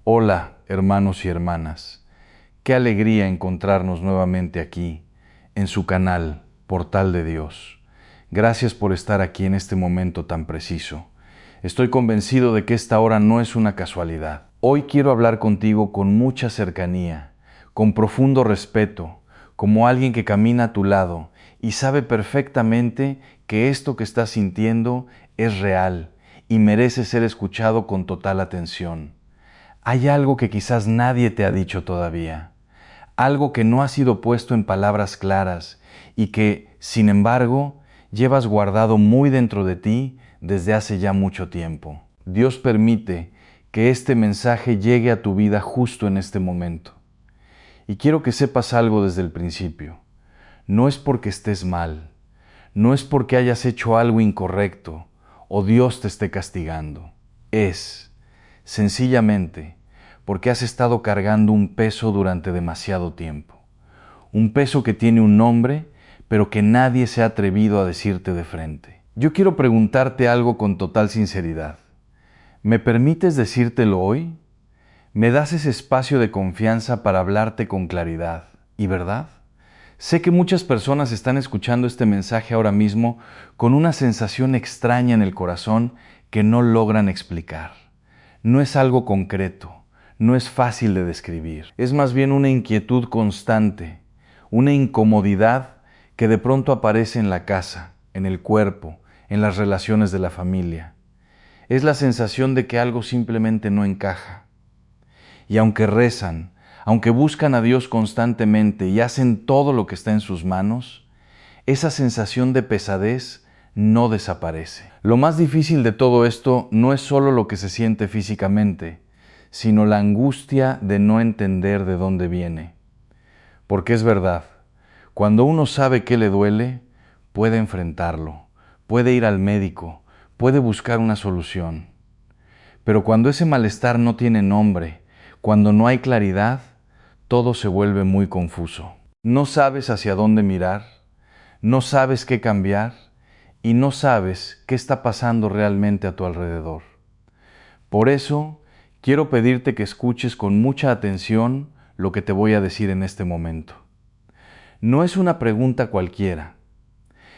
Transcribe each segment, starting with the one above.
Hola, hermanos y hermanas. Qué alegría encontrarnos nuevamente aquí, en su canal, Portal de Dios. Gracias por estar aquí en este momento tan preciso. Estoy convencido de que esta hora no es una casualidad. Hoy quiero hablar contigo con mucha cercanía, con profundo respeto, como alguien que camina a tu lado y sabe perfectamente que esto que estás sintiendo es real y merece ser escuchado con total atención. Hay algo que quizás nadie te ha dicho todavía, algo que no ha sido puesto en palabras claras y que, sin embargo, llevas guardado muy dentro de ti desde hace ya mucho tiempo. Dios permite que este mensaje llegue a tu vida justo en este momento. Y quiero que sepas algo desde el principio. No es porque estés mal, no es porque hayas hecho algo incorrecto o Dios te esté castigando. Es, sencillamente, porque has estado cargando un peso durante demasiado tiempo. Un peso que tiene un nombre, pero que nadie se ha atrevido a decirte de frente. Yo quiero preguntarte algo con total sinceridad. ¿Me permites decírtelo hoy? ¿Me das ese espacio de confianza para hablarte con claridad y verdad? Sé que muchas personas están escuchando este mensaje ahora mismo con una sensación extraña en el corazón que no logran explicar. No es algo concreto, no es fácil de describir. Es más bien una inquietud constante, una incomodidad que de pronto aparece en la casa, en el cuerpo, en las relaciones de la familia. Es la sensación de que algo simplemente no encaja. Y aunque rezan, aunque buscan a Dios constantemente y hacen todo lo que está en sus manos, esa sensación de pesadez no desaparece. Lo más difícil de todo esto no es solo lo que se siente físicamente, sino la angustia de no entender de dónde viene. Porque es verdad, cuando uno sabe qué le duele, puede enfrentarlo, puede ir al médico, puede buscar una solución. Pero cuando ese malestar no tiene nombre, cuando no hay claridad, todo se vuelve muy confuso. No sabes hacia dónde mirar, no sabes qué cambiar y no sabes qué está pasando realmente a tu alrededor. Por eso, quiero pedirte que escuches con mucha atención lo que te voy a decir en este momento. No es una pregunta cualquiera.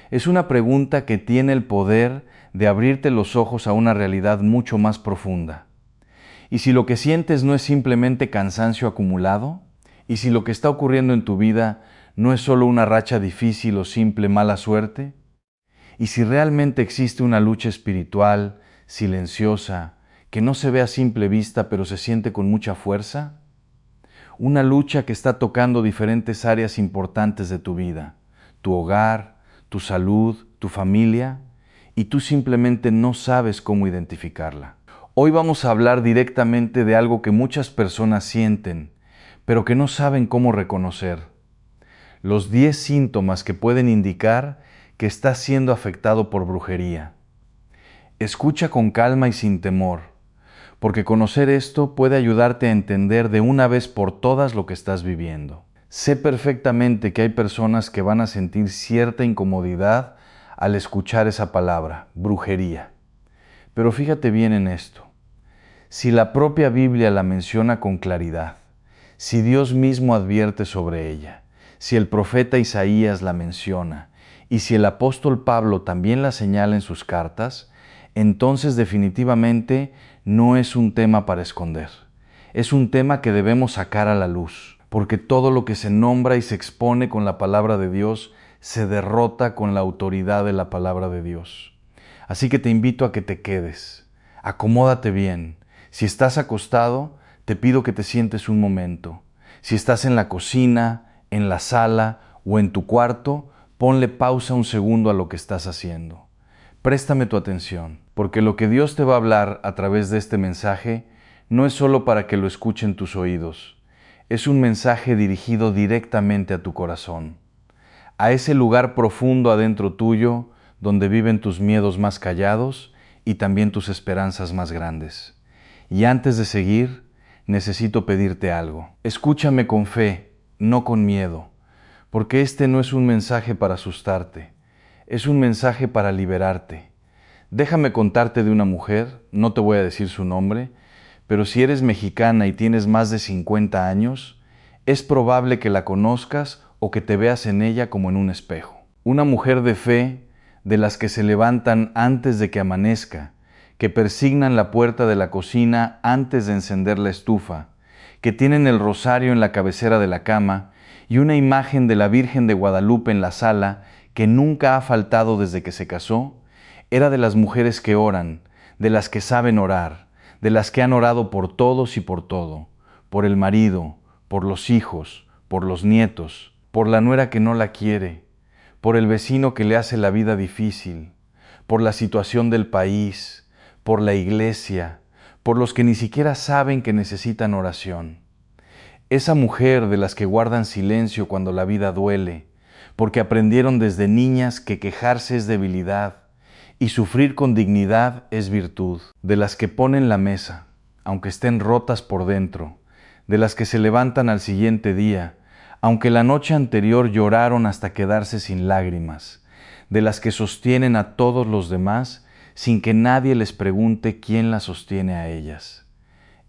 Es una pregunta que tiene el poder de abrirte los ojos a una realidad mucho más profunda. Y si lo que sientes no es simplemente cansancio acumulado, y si lo que está ocurriendo en tu vida no es solo una racha difícil o simple mala suerte, y si realmente existe una lucha espiritual, silenciosa, que no se ve a simple vista pero se siente con mucha fuerza, una lucha que está tocando diferentes áreas importantes de tu vida, tu hogar, tu salud, tu familia, y tú simplemente no sabes cómo identificarla. Hoy vamos a hablar directamente de algo que muchas personas sienten, pero que no saben cómo reconocer. Los 10 síntomas que pueden indicar que estás siendo afectado por brujería. Escucha con calma y sin temor, porque conocer esto puede ayudarte a entender de una vez por todas lo que estás viviendo. Sé perfectamente que hay personas que van a sentir cierta incomodidad al escuchar esa palabra, brujería. Pero fíjate bien en esto. Si la propia Biblia la menciona con claridad, si Dios mismo advierte sobre ella, si el profeta Isaías la menciona y si el apóstol Pablo también la señala en sus cartas, entonces definitivamente no es un tema para esconder. Es un tema que debemos sacar a la luz, porque todo lo que se nombra y se expone con la palabra de Dios se derrota con la autoridad de la palabra de Dios. Así que te invito a que te quedes. Acomódate bien. Si estás acostado, te pido que te sientes un momento. Si estás en la cocina, en la sala o en tu cuarto, ponle pausa un segundo a lo que estás haciendo. Préstame tu atención, porque lo que Dios te va a hablar a través de este mensaje no es solo para que lo escuchen tus oídos. Es un mensaje dirigido directamente a tu corazón, a ese lugar profundo adentro tuyo donde viven tus miedos más callados y también tus esperanzas más grandes. Y antes de seguir, necesito pedirte algo. Escúchame con fe, no con miedo, porque este no es un mensaje para asustarte, es un mensaje para liberarte. Déjame contarte de una mujer, no te voy a decir su nombre, pero si eres mexicana y tienes más de 50 años, es probable que la conozcas o que te veas en ella como en un espejo. Una mujer de fe, de las que se levantan antes de que amanezca, que persignan la puerta de la cocina antes de encender la estufa, que tienen el rosario en la cabecera de la cama y una imagen de la Virgen de Guadalupe en la sala que nunca ha faltado desde que se casó, era de las mujeres que oran, de las que saben orar, de las que han orado por todos y por todo, por el marido, por los hijos, por los nietos, por la nuera que no la quiere, por el vecino que le hace la vida difícil, por la situación del país, por la iglesia, por los que ni siquiera saben que necesitan oración. Esa mujer de las que guardan silencio cuando la vida duele, porque aprendieron desde niñas que quejarse es debilidad y sufrir con dignidad es virtud, de las que ponen la mesa, aunque estén rotas por dentro, de las que se levantan al siguiente día, aunque la noche anterior lloraron hasta quedarse sin lágrimas, de las que sostienen a todos los demás sin que nadie les pregunte quién la sostiene a ellas.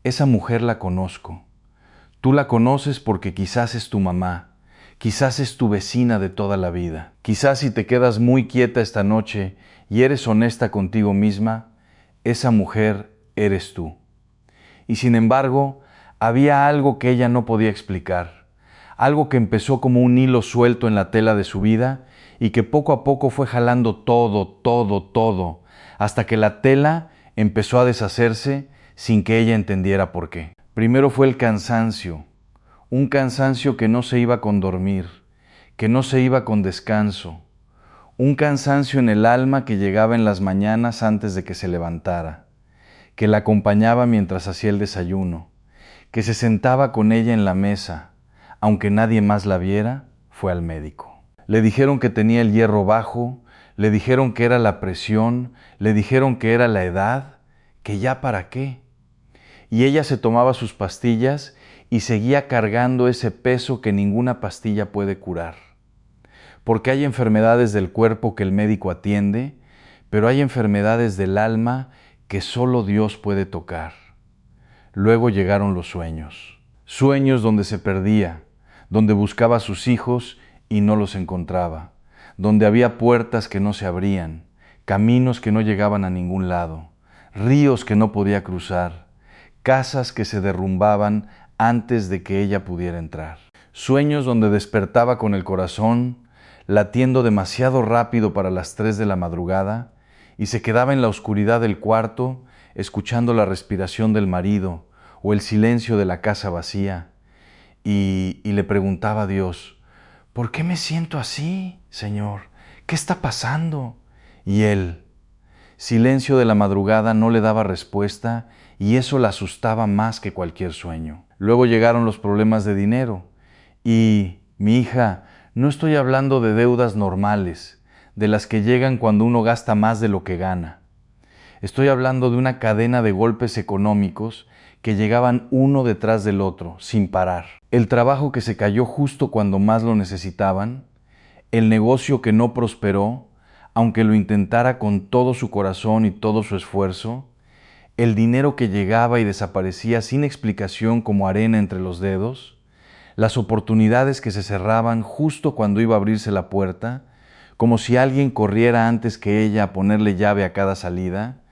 Esa mujer la conozco. Tú la conoces porque quizás es tu mamá, quizás es tu vecina de toda la vida. Quizás si te quedas muy quieta esta noche y eres honesta contigo misma, esa mujer eres tú. Y sin embargo, había algo que ella no podía explicar, algo que empezó como un hilo suelto en la tela de su vida y que poco a poco fue jalando todo, hasta que la tela empezó a deshacerse sin que ella entendiera por qué. Primero fue el cansancio, un cansancio que no se iba con dormir, que no se iba con descanso, un cansancio en el alma que llegaba en las mañanas antes de que se levantara, que la acompañaba mientras hacía el desayuno, que se sentaba con ella en la mesa, aunque nadie más la viera, fue al médico. Le dijeron que tenía el hierro bajo, le dijeron que era la presión, le dijeron que era la edad, que ya para qué. Y ella se tomaba sus pastillas y seguía cargando ese peso que ninguna pastilla puede curar. Porque hay enfermedades del cuerpo que el médico atiende, pero hay enfermedades del alma que solo Dios puede tocar. Luego llegaron los sueños. Sueños donde se perdía, donde buscaba a sus hijos y no los encontraba, donde había puertas que no se abrían, caminos que no llegaban a ningún lado, ríos que no podía cruzar, casas que se derrumbaban antes de que ella pudiera entrar. Sueños donde despertaba con el corazón latiendo demasiado rápido para las 3 de la madrugada y se quedaba en la oscuridad del cuarto escuchando la respiración del marido o el silencio de la casa vacía y le preguntaba a Dios, ¿por qué me siento así, Señor? ¿Qué está pasando? Y él, silencio de la madrugada, no le daba respuesta y eso la asustaba más que cualquier sueño. Luego llegaron los problemas de dinero y, mi hija, no estoy hablando de deudas normales, de las que llegan cuando uno gasta más de lo que gana. Estoy hablando de una cadena de golpes económicos que llegaban uno detrás del otro, sin parar. El trabajo que se cayó justo cuando más lo necesitaban, el negocio que no prosperó, aunque lo intentara con todo su corazón y todo su esfuerzo, el dinero que llegaba y desaparecía sin explicación como arena entre los dedos, las oportunidades que se cerraban justo cuando iba a abrirse la puerta, como si alguien corriera antes que ella a ponerle llave a cada salida,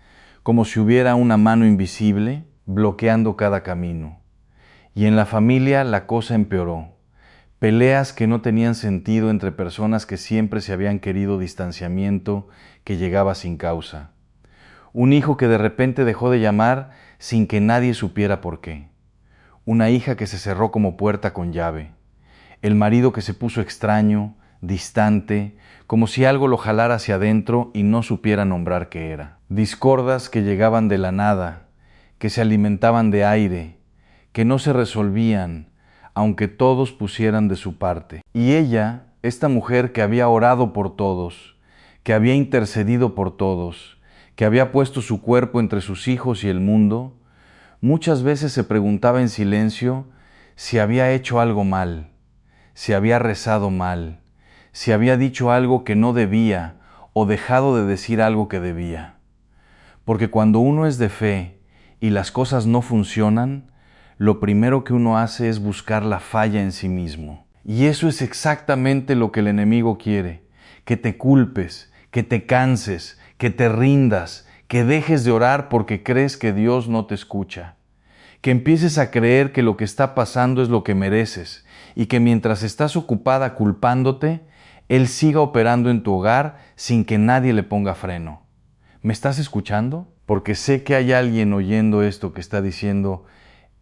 como si hubiera una mano invisible bloqueando cada camino. Y en la familia la cosa empeoró. Peleas que no tenían sentido entre personas que siempre se habían querido, distanciamiento que llegaba sin causa. Un hijo que de repente dejó de llamar sin que nadie supiera por qué. Una hija que se cerró como puerta con llave. El marido que se puso extraño, distante, como si algo lo jalara hacia adentro y no supiera nombrar qué era. Discordas que llegaban de la nada, que se alimentaban de aire, que no se resolvían, aunque todos pusieran de su parte. Y ella, esta mujer que había orado por todos, que había intercedido por todos, que había puesto su cuerpo entre sus hijos y el mundo, muchas veces se preguntaba en silencio si había hecho algo mal, si había rezado mal, si había dicho algo que no debía o dejado de decir algo que debía. Porque cuando uno es de fe y las cosas no funcionan, lo primero que uno hace es buscar la falla en sí mismo. Y eso es exactamente lo que el enemigo quiere, que te culpes, que te canses, que te rindas, que dejes de orar porque crees que Dios no te escucha, que empieces a creer que lo que está pasando es lo que mereces y que mientras estás ocupada culpándote, Él siga operando en tu hogar sin que nadie le ponga freno. ¿Me estás escuchando? Porque sé que hay alguien oyendo esto que está diciendo,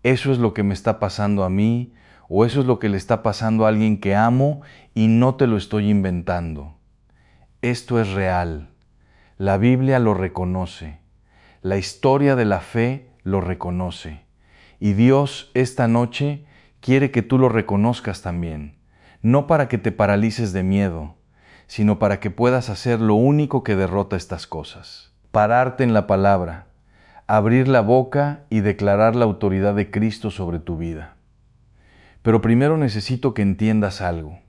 eso es lo que me está pasando a mí, o eso es lo que le está pasando a alguien que amo y no te lo estoy inventando. Esto es real. La Biblia lo reconoce. La historia de la fe lo reconoce. Y Dios esta noche quiere que tú lo reconozcas también, no para que te paralices de miedo, sino para que puedas hacer lo único que derrota estas cosas. Pararte en la palabra, abrir la boca y declarar la autoridad de Cristo sobre tu vida. Pero primero necesito que entiendas algo.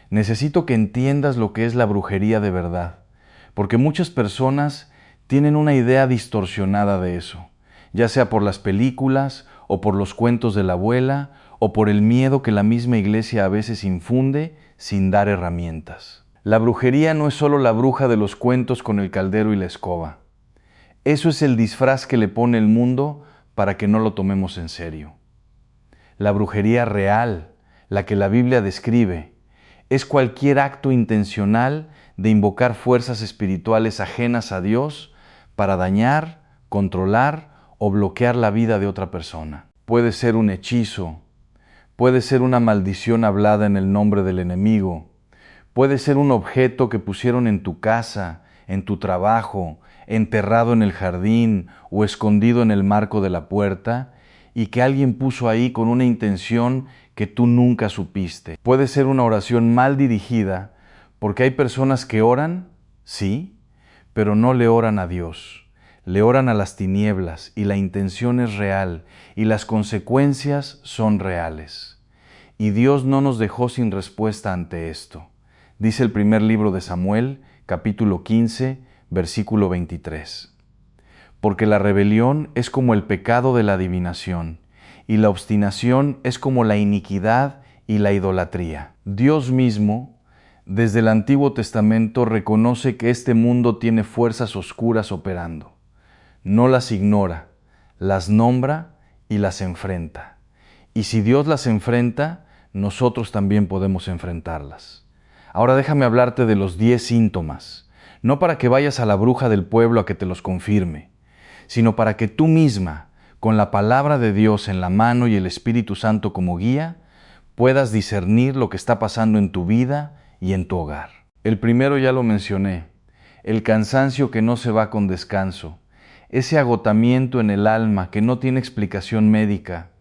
Necesito que entiendas lo que es la brujería de verdad, porque muchas personas tienen una idea distorsionada de eso, ya sea por las películas o por los cuentos de la abuela o por el miedo que la misma iglesia a veces infunde sin dar herramientas. La brujería no es solo la bruja de los cuentos con el caldero y la escoba. Eso es el disfraz que le pone el mundo para que no lo tomemos en serio. La brujería real, la que la Biblia describe, es cualquier acto intencional de invocar fuerzas espirituales ajenas a Dios para dañar, controlar o bloquear la vida de otra persona. Puede ser un hechizo, puede ser una maldición hablada en el nombre del enemigo, puede ser un objeto que pusieron en tu casa, en tu trabajo, enterrado en el jardín o escondido en el marco de la puerta, y que alguien puso ahí con una intención que tú nunca supiste. Puede ser una oración mal dirigida, porque hay personas que oran, sí, pero no le oran a Dios. Le oran a las tinieblas y la intención es real y las consecuencias son reales. Y Dios no nos dejó sin respuesta ante esto. Dice el primer libro de Samuel, capítulo 15, versículo 23. Porque la rebelión es como el pecado de la adivinación, y la obstinación es como la iniquidad y la idolatría. Dios mismo, desde el Antiguo Testamento, reconoce que este mundo tiene fuerzas oscuras operando. No las ignora, las nombra y las enfrenta. Y si Dios las enfrenta, nosotros también podemos enfrentarlas. Ahora déjame hablarte de los 10 síntomas, no para que vayas a la bruja del pueblo a que te los confirme, sino para que tú misma, con la palabra de Dios en la mano y el Espíritu Santo como guía, puedas discernir lo que está pasando en tu vida y en tu hogar. El primero ya lo mencioné, el cansancio que no se va con descanso, ese agotamiento en el alma que no tiene explicación médica,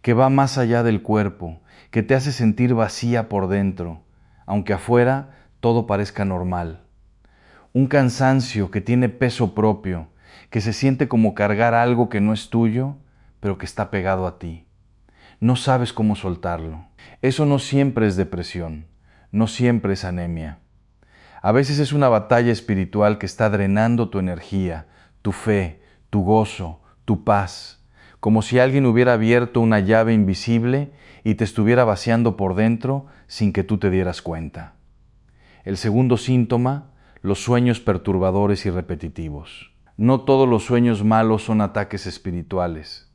que va más allá del cuerpo, que te hace sentir vacía por dentro, aunque afuera todo parezca normal. Un cansancio que tiene peso propio, que se siente como cargar algo que no es tuyo, pero que está pegado a ti. No sabes cómo soltarlo. Eso no siempre es depresión, no siempre es anemia. A veces es una batalla espiritual que está drenando tu energía, tu fe, tu gozo, tu paz, como si alguien hubiera abierto una llave invisible y te estuviera vaciando por dentro sin que tú te dieras cuenta. El segundo síntoma, los sueños perturbadores y repetitivos. No todos los sueños malos son ataques espirituales,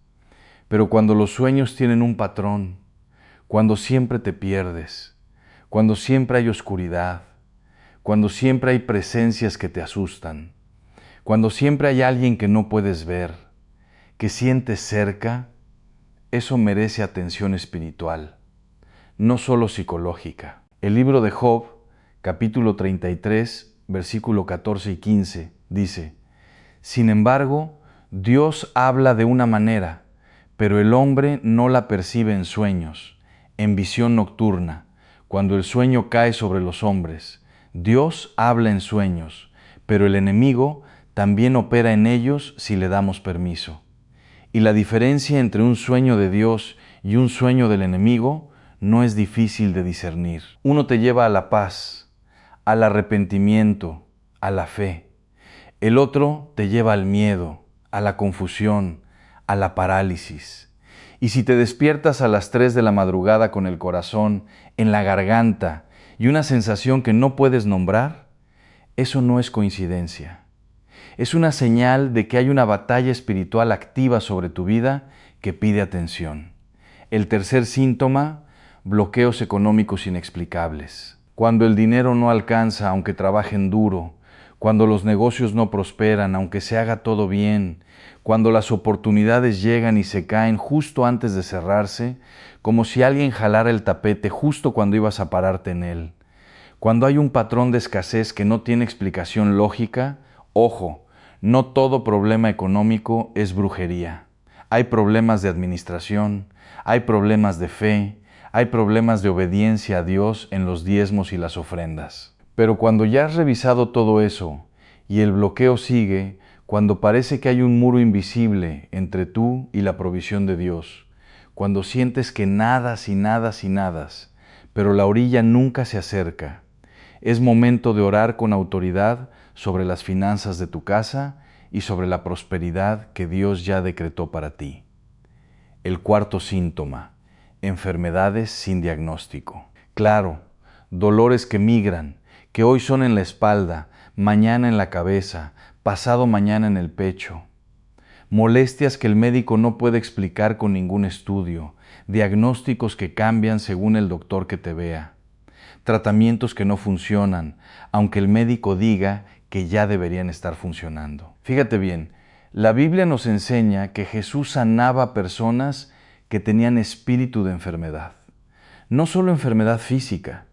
pero cuando los sueños tienen un patrón, cuando siempre te pierdes, cuando siempre hay oscuridad, cuando siempre hay presencias que te asustan, cuando siempre hay alguien que no puedes ver, que sientes cerca, eso merece atención espiritual, no solo psicológica. El libro de Job, capítulo 33, versículo 14 y 15, dice: Sin embargo, Dios habla de una manera, pero el hombre no la percibe en sueños, en visión nocturna, cuando el sueño cae sobre los hombres. Dios habla en sueños, pero el enemigo también opera en ellos si le damos permiso. Y la diferencia entre un sueño de Dios y un sueño del enemigo no es difícil de discernir. Uno te lleva a la paz, al arrepentimiento, a la fe. El otro te lleva al miedo, a la confusión, a la parálisis. Y si te despiertas a las 3 de la madrugada con el corazón en la garganta y una sensación que no puedes nombrar, eso no es coincidencia. Es una señal de que hay una batalla espiritual activa sobre tu vida que pide atención. El tercer síntoma, bloqueos económicos inexplicables. Cuando el dinero no alcanza aunque trabajen duro, cuando los negocios no prosperan aunque se haga todo bien, cuando las oportunidades llegan y se caen justo antes de cerrarse, como si alguien jalara el tapete justo cuando ibas a pararte en él. Cuando hay un patrón de escasez que no tiene explicación lógica, ojo, no todo problema económico es brujería. Hay problemas de administración, hay problemas de fe, hay problemas de obediencia a Dios en los diezmos y las ofrendas. Pero cuando ya has revisado todo eso y el bloqueo sigue, cuando parece que hay un muro invisible entre tú y la provisión de Dios, cuando sientes que nadas y nadas y nadas, pero la orilla nunca se acerca, es momento de orar con autoridad sobre las finanzas de tu casa y sobre la prosperidad que Dios ya decretó para ti. El cuarto síntoma, enfermedades sin diagnóstico. Claro, dolores que migran, que hoy son en la espalda, mañana en la cabeza, pasado mañana en el pecho. Molestias que el médico no puede explicar con ningún estudio, diagnósticos que cambian según el doctor que te vea. Tratamientos que no funcionan, aunque el médico diga que ya deberían estar funcionando. Fíjate bien, la Biblia nos enseña que Jesús sanaba a personas que tenían espíritu de enfermedad, no solo enfermedad física.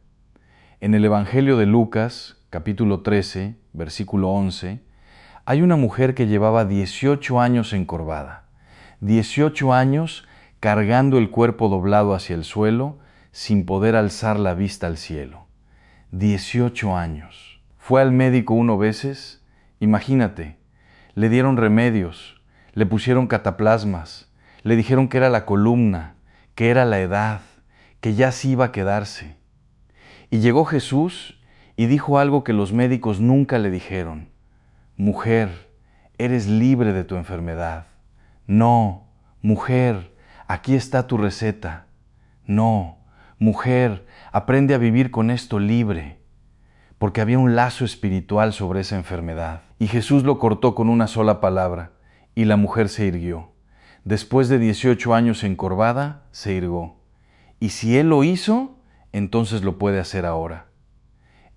En el Evangelio de Lucas, capítulo 13, versículo 11, hay una mujer que llevaba 18 años encorvada, 18 años cargando el cuerpo doblado hacia el suelo, sin poder alzar la vista al cielo. 18 años. Fue al médico 1 veces, imagínate, le dieron remedios, le pusieron cataplasmas, le dijeron que era la columna, que era la edad, que ya sí iba a quedarse. Y llegó Jesús y dijo algo que los médicos nunca le dijeron. Mujer, eres libre de tu enfermedad. No, mujer, aquí está tu receta. No, mujer, aprende a vivir con esto libre, porque había un lazo espiritual sobre esa enfermedad. Y Jesús lo cortó con una sola palabra, y la mujer se irguió. Después de 18 años encorvada, se irgó. Y si Él lo hizo, entonces lo puede hacer ahora.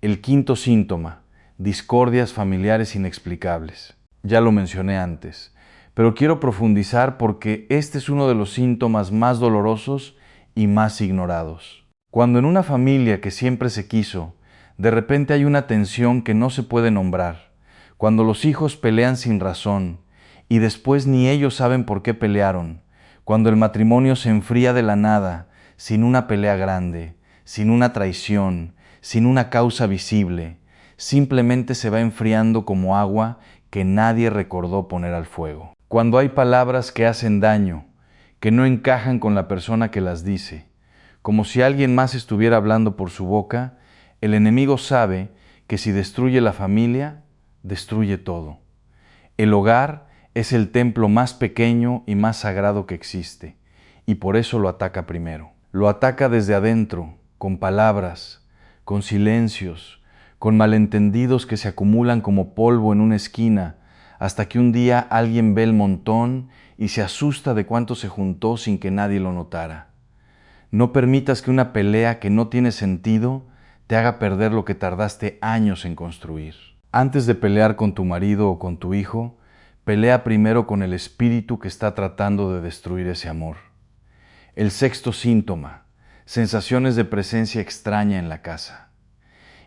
El quinto síntoma, discordias familiares inexplicables. Ya lo mencioné antes, pero quiero profundizar porque este es uno de los síntomas más dolorosos y más ignorados. Cuando en una familia que siempre se quiso, de repente hay una tensión que no se puede nombrar, cuando los hijos pelean sin razón y después ni ellos saben por qué pelearon, cuando el matrimonio se enfría de la nada, sin una pelea grande, sin una traición, sin una causa visible, simplemente se va enfriando como agua que nadie recordó poner al fuego. Cuando hay palabras que hacen daño, que no encajan con la persona que las dice, como si alguien más estuviera hablando por su boca, el enemigo sabe que si destruye la familia, destruye todo. El hogar es el templo más pequeño y más sagrado que existe, y por eso lo ataca primero. Lo ataca desde adentro, con palabras, con silencios, con malentendidos que se acumulan como polvo en una esquina, hasta que un día alguien ve el montón y se asusta de cuánto se juntó sin que nadie lo notara. No permitas que una pelea que no tiene sentido te haga perder lo que tardaste años en construir. Antes de pelear con tu marido o con tu hijo, pelea primero con el espíritu que está tratando de destruir ese amor. El sexto síntoma, sensaciones de presencia extraña en la casa.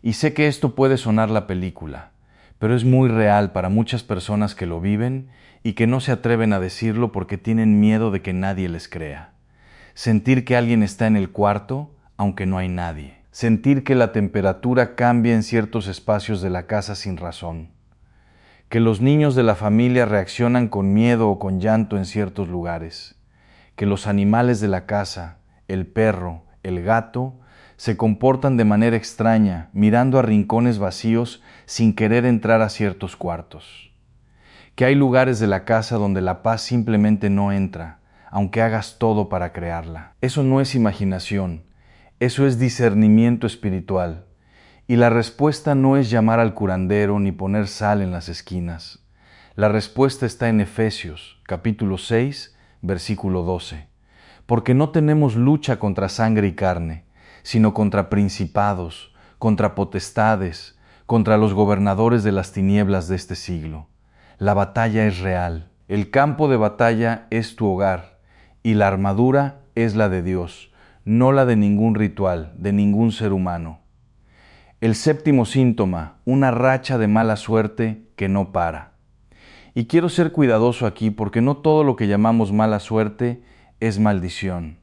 Y sé que esto puede sonar la película, pero es muy real para muchas personas que lo viven y que no se atreven a decirlo porque tienen miedo de que nadie les crea. Sentir que alguien está en el cuarto, aunque no hay nadie. Sentir que la temperatura cambia en ciertos espacios de la casa sin razón. Que los niños de la familia reaccionan con miedo o con llanto en ciertos lugares. Que los animales de la casa, el perro, el gato, se comportan de manera extraña, mirando a rincones vacíos sin querer entrar a ciertos cuartos. que hay lugares de la casa donde la paz simplemente no entra, aunque hagas todo para crearla. Eso no es imaginación, eso es discernimiento espiritual. Y la respuesta no es llamar al curandero ni poner sal en las esquinas. La respuesta está en Efesios, capítulo 6, versículo 12. Porque no tenemos lucha contra sangre y carne, sino contra principados, contra potestades, contra los gobernadores de las tinieblas de este siglo. La batalla es real. El campo de batalla es tu hogar y la armadura es la de Dios, no la de ningún ritual, de ningún ser humano. El séptimo síntoma, una racha de mala suerte que no para. Y quiero ser cuidadoso aquí porque no todo lo que llamamos mala suerte es maldición.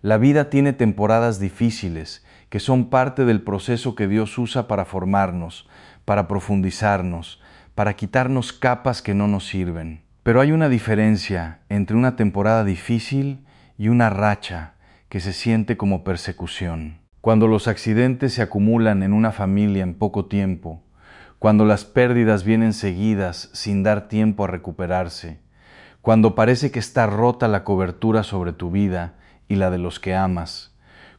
La vida tiene temporadas difíciles que son parte del proceso que Dios usa para formarnos, para profundizarnos, para quitarnos capas que no nos sirven. Pero hay una diferencia entre una temporada difícil y una racha que se siente como persecución. Cuando los accidentes se acumulan en una familia en poco tiempo, cuando las pérdidas vienen seguidas sin dar tiempo a recuperarse, cuando parece que está rota la cobertura sobre tu vida y la de los que amas,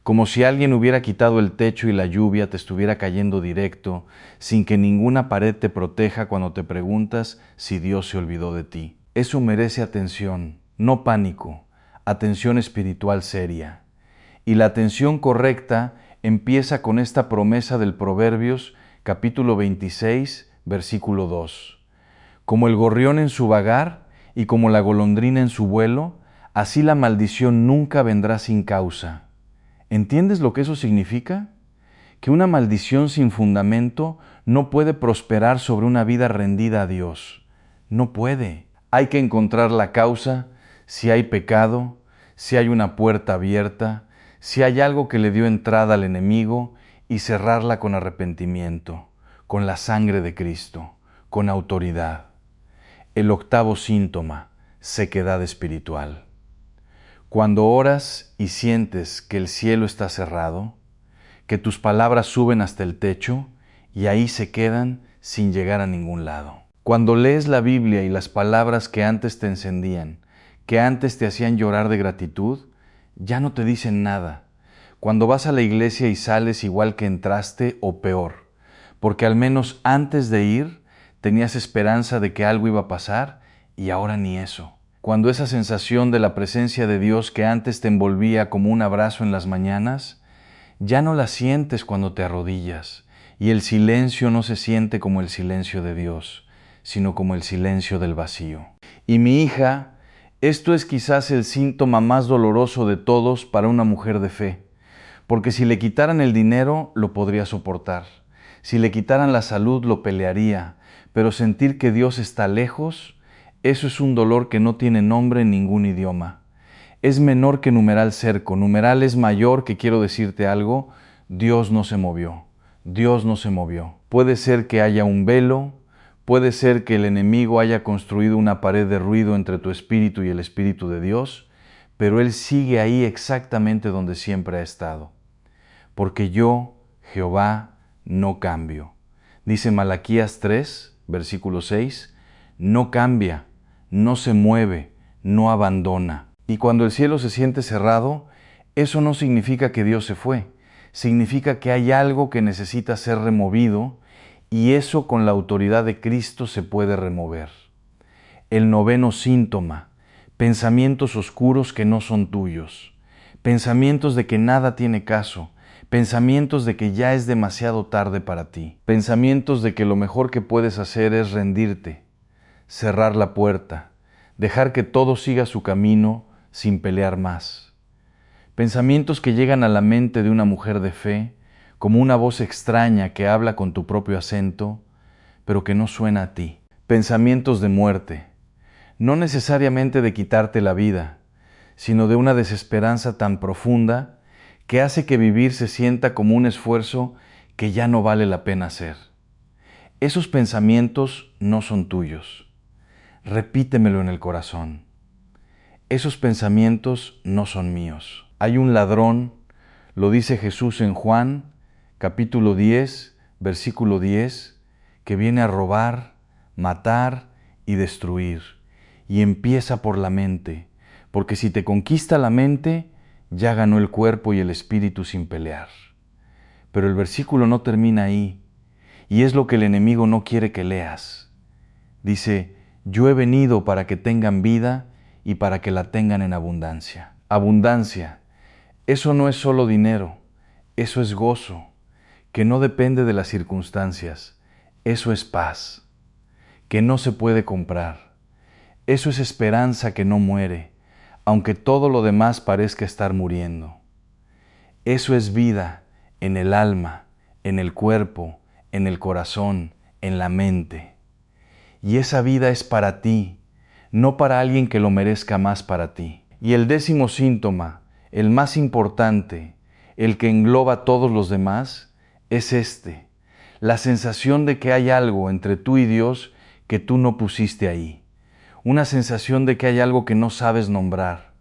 como si alguien hubiera quitado el techo y la lluvia te estuviera cayendo directo, sin que ninguna pared te proteja cuando te preguntas si Dios se olvidó de ti. Eso merece atención, no pánico, atención espiritual seria. Y la atención correcta empieza con esta promesa del Proverbios, capítulo 26, versículo 2. Como el gorrión en su vagar y como la golondrina en su vuelo, así la maldición nunca vendrá sin causa. ¿Entiendes lo que eso significa? Que una maldición sin fundamento no puede prosperar sobre una vida rendida a Dios. No puede. Hay que encontrar la causa, si hay pecado, si hay una puerta abierta, si hay algo que le dio entrada al enemigo, y cerrarla con arrepentimiento, con la sangre de Cristo, con autoridad. El octavo síntoma, sequedad espiritual. Cuando oras y sientes que el cielo está cerrado, que tus palabras suben hasta el techo y ahí se quedan sin llegar a ningún lado. Cuando lees la Biblia y las palabras que antes te encendían, que antes te hacían llorar de gratitud, ya no te dicen nada. Cuando vas a la iglesia y sales igual que entraste o peor, porque al menos antes de ir tenías esperanza de que algo iba a pasar y ahora ni eso. Cuando esa sensación de la presencia de Dios que antes te envolvía como un abrazo en las mañanas, ya no la sientes cuando te arrodillas y el silencio no se siente como el silencio de Dios, sino como el silencio del vacío. Y mi hija, esto es quizás el síntoma más doloroso de todos para una mujer de fe, porque si le quitaran el dinero lo podría soportar, si le quitaran la salud lo pelearía, pero sentir que Dios está lejos, eso es un dolor que no tiene nombre en ningún idioma. Es menor que numeral cerco, numeral es mayor que quiero decirte algo, Dios no se movió, Dios no se movió. Puede ser que haya un velo, puede ser que el enemigo haya construido una pared de ruido entre tu espíritu y el espíritu de Dios, pero Él sigue ahí exactamente donde siempre ha estado. Porque yo, Jehová, no cambio. Dice Malaquías 3, versículo 6, no cambia, no se mueve, no abandona. Y cuando el cielo se siente cerrado, eso no significa que Dios se fue, significa que hay algo que necesita ser removido y eso con la autoridad de Cristo se puede remover. El noveno síntoma, pensamientos oscuros que no son tuyos, pensamientos de que nada tiene caso, pensamientos de que ya es demasiado tarde para ti, pensamientos de que lo mejor que puedes hacer es rendirte, cerrar la puerta, dejar que todo siga su camino sin pelear más. Pensamientos que llegan a la mente de una mujer de fe, como una voz extraña que habla con tu propio acento, pero que no suena a ti. Pensamientos de muerte, no necesariamente de quitarte la vida, sino de una desesperanza tan profunda que hace que vivir se sienta como un esfuerzo que ya no vale la pena hacer. Esos pensamientos no son tuyos. Repítemelo en el corazón. Esos pensamientos no son míos. Hay un ladrón, lo dice Jesús en Juan, capítulo 10, versículo 10, que viene a robar, matar y destruir. Y empieza por la mente, porque si te conquista la mente, ya ganó el cuerpo y el espíritu sin pelear. Pero el versículo no termina ahí, y es lo que el enemigo no quiere que leas. Dice, yo he venido para que tengan vida y para que la tengan en abundancia. Abundancia, eso no es solo dinero, eso es gozo, que no depende de las circunstancias, eso es paz, que no se puede comprar, eso es esperanza que no muere, aunque todo lo demás parezca estar muriendo. Eso es vida en el alma, en el cuerpo, en el corazón, en la mente. Y esa vida es para ti, no para alguien que lo merezca más para ti. Y el 10º síntoma, el más importante, el que engloba todos los demás, es este: la sensación de que hay algo entre tú y Dios que tú no pusiste ahí. Una sensación de que hay algo que no sabes nombrar,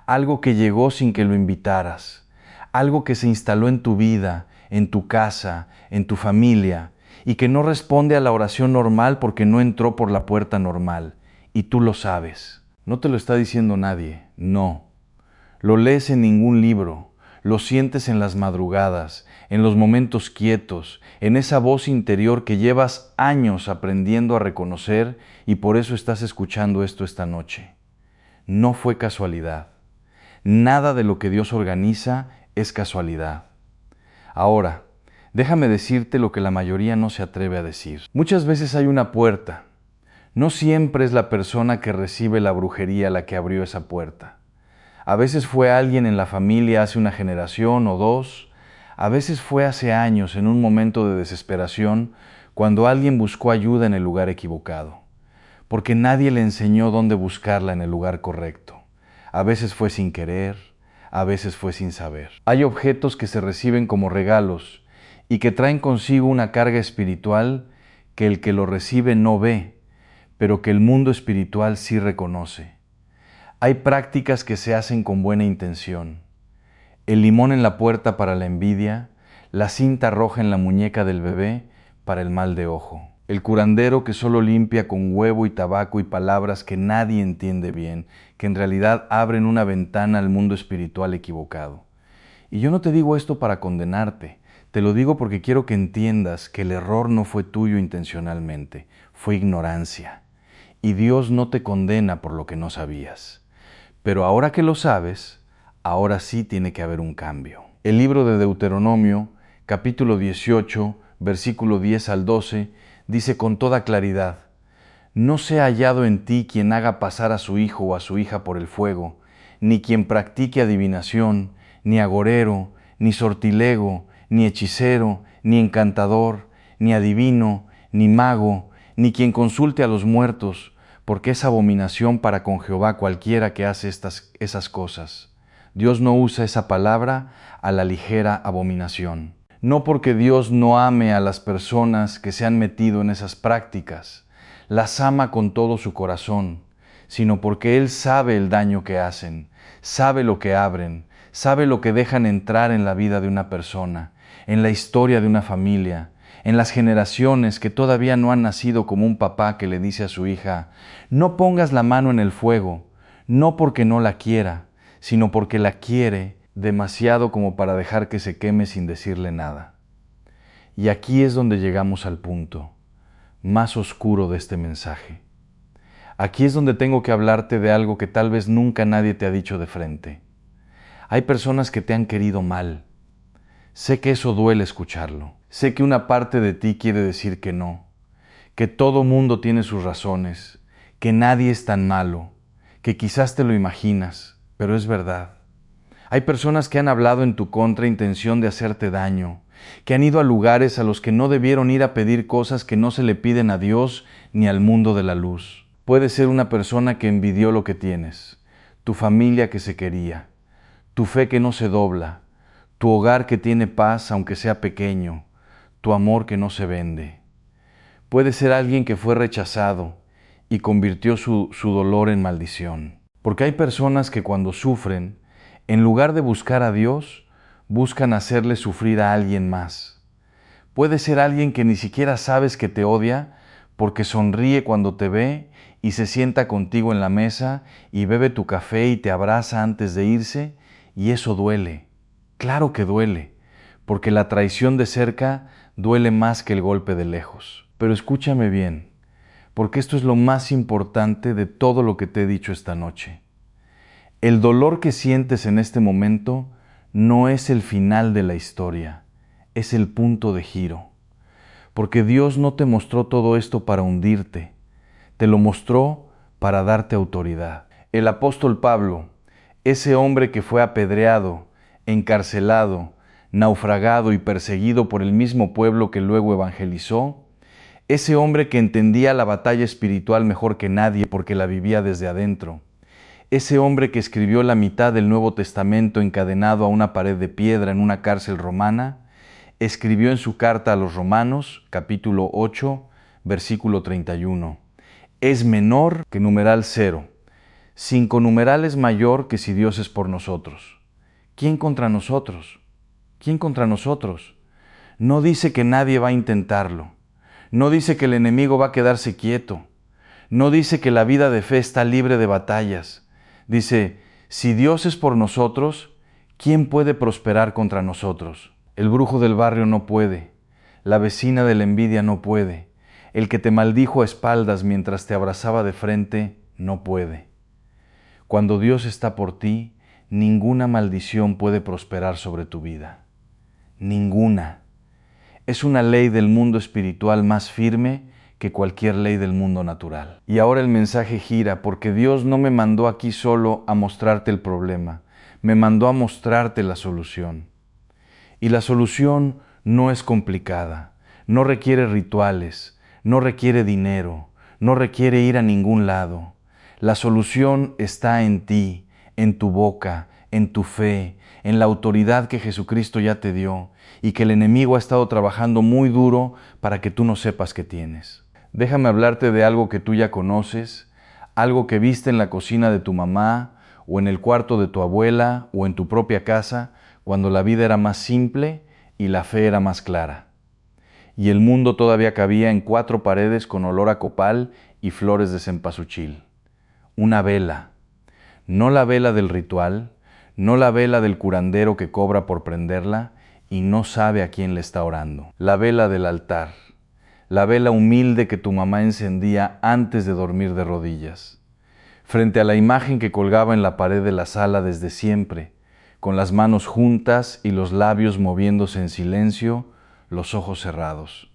algo que llegó sin que lo invitaras, algo que se instaló en tu vida, en tu casa, en tu familia, y que no responde a la oración normal porque no entró por la puerta normal, y tú lo sabes. No te lo está diciendo nadie, no. Lo lees en ningún libro, lo sientes en las madrugadas, en los momentos quietos, en esa voz interior que llevas años aprendiendo a reconocer y por eso estás escuchando esto esta noche. No fue casualidad. Nada de lo que Dios organiza es casualidad. Ahora, déjame decirte lo que la mayoría no se atreve a decir. Muchas veces hay una puerta. No siempre es la persona que recibe la brujería la que abrió esa puerta. A veces fue alguien en la familia hace una generación o dos. A veces fue hace años en un momento de desesperación cuando alguien buscó ayuda en el lugar equivocado. Porque nadie le enseñó dónde buscarla en el lugar correcto. A veces fue sin querer, a veces fue sin saber. Hay objetos que se reciben como regalos y que traen consigo una carga espiritual que el que lo recibe no ve, pero que el mundo espiritual sí reconoce. Hay prácticas que se hacen con buena intención. El limón en la puerta para la envidia, la cinta roja en la muñeca del bebé para el mal de ojo. El curandero que solo limpia con huevo y tabaco y palabras que nadie entiende bien, que en realidad abren una ventana al mundo espiritual equivocado. Y yo no te digo esto para condenarte, te lo digo porque quiero que entiendas que el error no fue tuyo intencionalmente, fue ignorancia. Y Dios no te condena por lo que no sabías. Pero ahora que lo sabes, ahora sí tiene que haber un cambio. El libro de Deuteronomio, capítulo 18, versículo 10 al 12, dice con toda claridad: no sea hallado en ti quien haga pasar a su hijo o a su hija por el fuego, ni quien practique adivinación, ni agorero, ni sortilego, ni hechicero, ni encantador, ni adivino, ni mago, ni quien consulte a los muertos, porque es abominación para con Jehová cualquiera que hace esas cosas. Dios no usa esa palabra a la ligera abominación. No porque Dios no ame a las personas que se han metido en esas prácticas, las ama con todo su corazón, sino porque Él sabe el daño que hacen, sabe lo que abren, sabe lo que dejan entrar en la vida de una persona, en la historia de una familia, en las generaciones que todavía no han nacido, como un papá que le dice a su hija: no pongas la mano en el fuego, no porque no la quiera, sino porque la quiere demasiado como para dejar que se queme sin decirle nada. Y aquí es donde llegamos al punto más oscuro de este mensaje. Aquí es donde tengo que hablarte de algo que tal vez nunca nadie te ha dicho de frente. Hay personas que te han querido mal. Sé que eso duele escucharlo. Sé que una parte de ti quiere decir que no, que todo mundo tiene sus razones, que nadie es tan malo, que quizás te lo imaginas, pero es verdad. Hay personas que han hablado en tu contra intención de hacerte daño, que han ido a lugares a los que no debieron ir a pedir cosas que no se le piden a Dios ni al mundo de la luz. Puede ser una persona que envidió lo que tienes, tu familia que se quería, tu fe que no se dobla, tu hogar que tiene paz aunque sea pequeño, tu amor que no se vende. Puede ser alguien que fue rechazado y convirtió su dolor en maldición. Porque hay personas que cuando sufren, en lugar de buscar a Dios, buscan hacerle sufrir a alguien más. Puede ser alguien que ni siquiera sabes que te odia, porque sonríe cuando te ve y se sienta contigo en la mesa y bebe tu café y te abraza antes de irse, y eso duele. Claro que duele, porque la traición de cerca duele más que el golpe de lejos. Pero escúchame bien, porque esto es lo más importante de todo lo que te he dicho esta noche. El dolor que sientes en este momento no es el final de la historia, es el punto de giro. Porque Dios no te mostró todo esto para hundirte, te lo mostró para darte autoridad. El apóstol Pablo, ese hombre que fue apedreado, encarcelado, naufragado y perseguido por el mismo pueblo que luego evangelizó, ese hombre que entendía la batalla espiritual mejor que nadie porque la vivía desde adentro, ese hombre que escribió la mitad del Nuevo Testamento encadenado a una pared de piedra en una cárcel romana, escribió en su carta a los Romanos, capítulo 8, versículo 31, es menor que numeral 0. 5 numeral es mayor que si Dios es por nosotros. ¿Quién contra nosotros? ¿Quién contra nosotros? No dice que nadie va a intentarlo. No dice que el enemigo va a quedarse quieto. No dice que la vida de fe está libre de batallas. Dice, si Dios es por nosotros, ¿quién puede prosperar contra nosotros? El brujo del barrio no puede. La vecina de la envidia no puede. El que te maldijo a espaldas mientras te abrazaba de frente no puede. Cuando Dios está por ti, ninguna maldición puede prosperar sobre tu vida. Ninguna. Es una ley del mundo espiritual más firme que cualquier ley del mundo natural. Y ahora el mensaje gira, porque Dios no me mandó aquí solo a mostrarte el problema, me mandó a mostrarte la solución. Y la solución no es complicada, no requiere rituales, no requiere dinero, no requiere ir a ningún lado. La solución está en ti, en tu boca, en tu fe, en la autoridad que Jesucristo ya te dio y que el enemigo ha estado trabajando muy duro para que tú no sepas que tienes. Déjame hablarte de algo que tú ya conoces, algo que viste en la cocina de tu mamá o en el cuarto de tu abuela o en tu propia casa, cuando la vida era más simple y la fe era más clara. Y el mundo todavía cabía en 4 paredes con olor a copal y flores de cempasúchil. Una vela. No la vela del ritual, no la vela del curandero que cobra por prenderla y no sabe a quién le está orando. La vela del altar. La vela humilde que tu mamá encendía antes de dormir de rodillas. Frente a la imagen que colgaba en la pared de la sala desde siempre, con las manos juntas y los labios moviéndose en silencio, los ojos cerrados.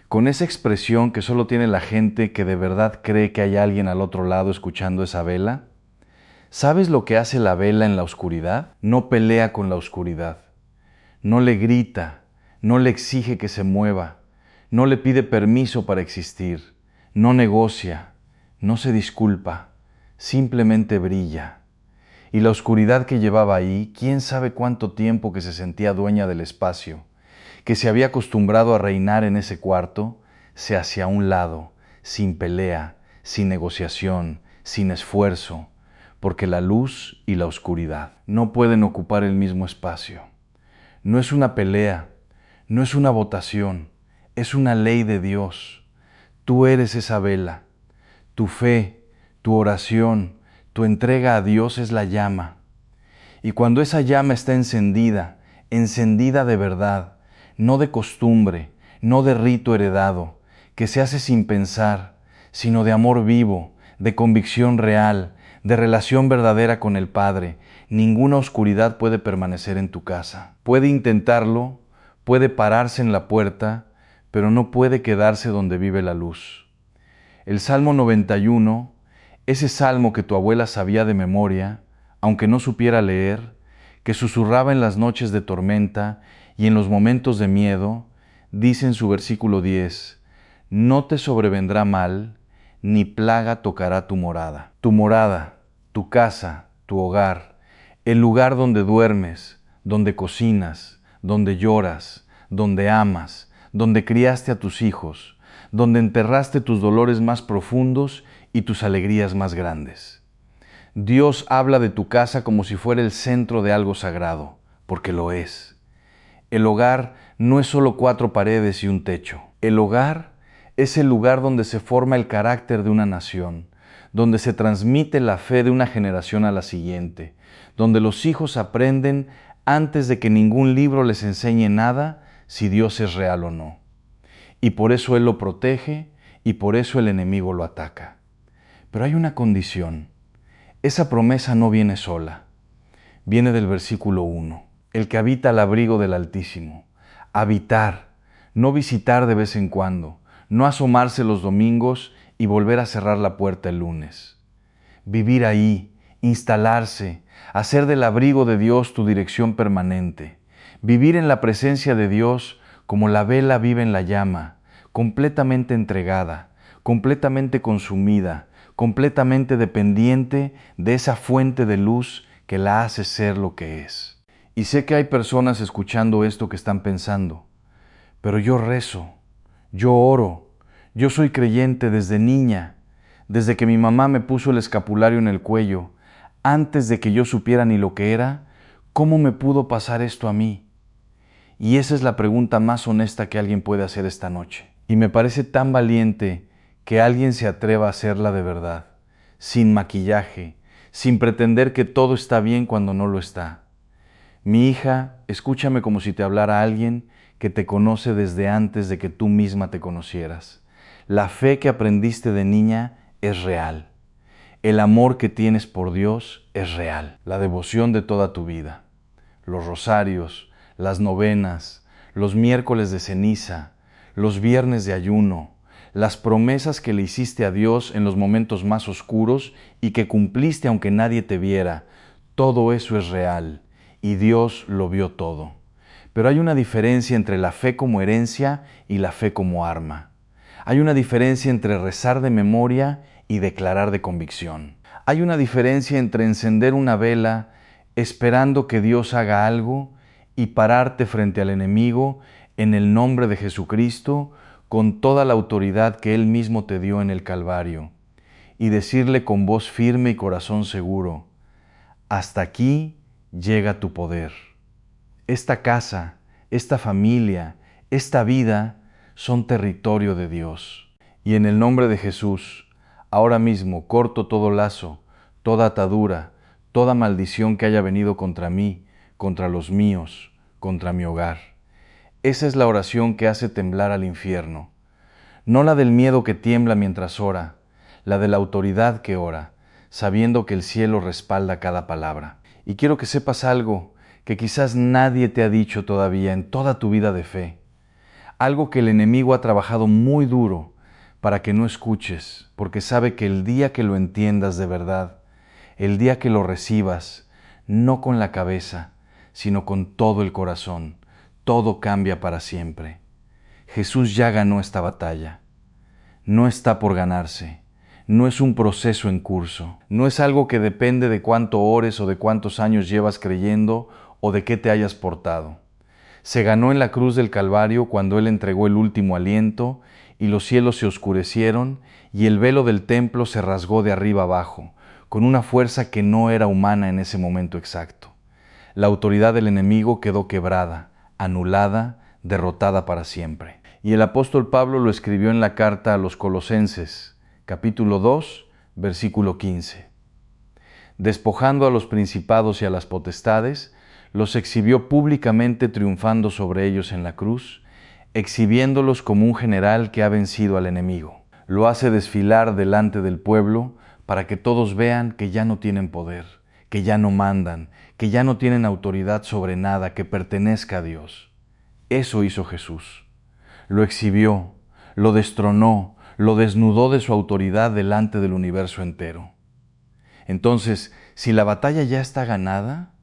Con esa expresión que solo tiene la gente que de verdad cree que hay alguien al otro lado escuchando esa vela. ¿Sabes lo que hace la vela en la oscuridad? No pelea con la oscuridad. No le grita, no le exige que se mueva, no le pide permiso para existir, no negocia, no se disculpa, simplemente brilla. Y la oscuridad que llevaba ahí, quién sabe cuánto tiempo que se sentía dueña del espacio, que se había acostumbrado a reinar en ese cuarto, se hacía a un lado, sin pelea, sin negociación, sin esfuerzo, porque la luz y la oscuridad no pueden ocupar el mismo espacio. No es una pelea, no es una votación, es una ley de Dios. Tú eres esa vela. Tu fe, tu oración, tu entrega a Dios es la llama. Y cuando esa llama está encendida, encendida de verdad, no de costumbre, no de rito heredado, que se hace sin pensar, sino de amor vivo, de convicción real, de relación verdadera con el Padre, ninguna oscuridad puede permanecer en tu casa. Puede intentarlo, puede pararse en la puerta, pero no puede quedarse donde vive la luz. El Salmo 91, ese salmo que tu abuela sabía de memoria, aunque no supiera leer, que susurraba en las noches de tormenta y en los momentos de miedo, dice en su versículo 10, no te sobrevendrá mal, ni plaga tocará tu morada. Tu morada, tu casa, tu hogar, el lugar donde duermes, donde cocinas, donde lloras, donde amas, donde criaste a tus hijos, donde enterraste tus dolores más profundos y tus alegrías más grandes. Dios habla de tu casa como si fuera el centro de algo sagrado, porque lo es. El hogar no es solo 4 paredes y un techo. El hogar Es el lugar donde se forma el carácter de una nación, donde se transmite la fe de una generación a la siguiente, donde los hijos aprenden antes de que ningún libro les enseñe nada si Dios es real o no. Y por eso Él lo protege y por eso el enemigo lo ataca. Pero hay una condición. Esa promesa no viene sola. Viene del versículo 1. El que habita al abrigo del Altísimo. Habitar, no visitar de vez en cuando, no asomarse los domingos y volver a cerrar la puerta el lunes. Vivir ahí, instalarse, hacer del abrigo de Dios tu dirección permanente. Vivir en la presencia de Dios como la vela vive en la llama, completamente entregada, completamente consumida, completamente dependiente de esa fuente de luz que la hace ser lo que es. Y sé que hay personas escuchando esto que están pensando, pero yo rezo, yo oro, yo soy creyente desde niña, desde que mi mamá me puso el escapulario en el cuello, antes de que yo supiera ni lo que era, ¿cómo me pudo pasar esto a mí? Y esa es la pregunta más honesta que alguien puede hacer esta noche. Y me parece tan valiente que alguien se atreva a hacerla de verdad, sin maquillaje, sin pretender que todo está bien cuando no lo está. Mi hija, escúchame como si te hablara alguien que te conoce desde antes de que tú misma te conocieras. La fe que aprendiste de niña es real. El amor que tienes por Dios es real. La devoción de toda tu vida. Los rosarios, las novenas, los miércoles de ceniza, los viernes de ayuno, las promesas que le hiciste a Dios en los momentos más oscuros y que cumpliste aunque nadie te viera, todo eso es real y Dios lo vio todo. Pero hay una diferencia entre la fe como herencia y la fe como arma. Hay una diferencia entre rezar de memoria y declarar de convicción. Hay una diferencia entre encender una vela esperando que Dios haga algo y pararte frente al enemigo en el nombre de Jesucristo con toda la autoridad que Él mismo te dio en el Calvario y decirle con voz firme y corazón seguro: hasta aquí llega tu poder. Esta casa, esta familia, esta vida son territorio de Dios. Y en el nombre de Jesús, ahora mismo corto todo lazo, toda atadura, toda maldición que haya venido contra mí, contra los míos, contra mi hogar. Esa es la oración que hace temblar al infierno. No la del miedo que tiembla mientras ora, la de la autoridad que ora, sabiendo que el cielo respalda cada palabra. Y quiero que sepas algo que quizás nadie te ha dicho todavía en toda tu vida de fe. Algo que el enemigo ha trabajado muy duro para que no escuches, porque sabe que el día que lo entiendas de verdad, el día que lo recibas, no con la cabeza, sino con todo el corazón, todo cambia para siempre. Jesús ya ganó esta batalla. No está por ganarse. No es un proceso en curso. No es algo que depende de cuánto ores o de cuántos años llevas creyendo o de qué te hayas portado. Se ganó en la cruz del Calvario cuando Él entregó el último aliento y los cielos se oscurecieron y el velo del templo se rasgó de arriba abajo, con una fuerza que no era humana en ese momento exacto. La autoridad del enemigo quedó quebrada, anulada, derrotada para siempre. Y el apóstol Pablo lo escribió en la carta a los Colosenses, capítulo 2, versículo 15. Despojando a los principados y a las potestades, los exhibió públicamente triunfando sobre ellos en la cruz, exhibiéndolos como un general que ha vencido al enemigo. Lo hace desfilar delante del pueblo para que todos vean que ya no tienen poder, que ya no mandan, que ya no tienen autoridad sobre nada, que pertenezca a Dios. Eso hizo Jesús. Lo exhibió, lo destronó, lo desnudó de su autoridad delante del universo entero. Entonces, si la batalla ya está ganada,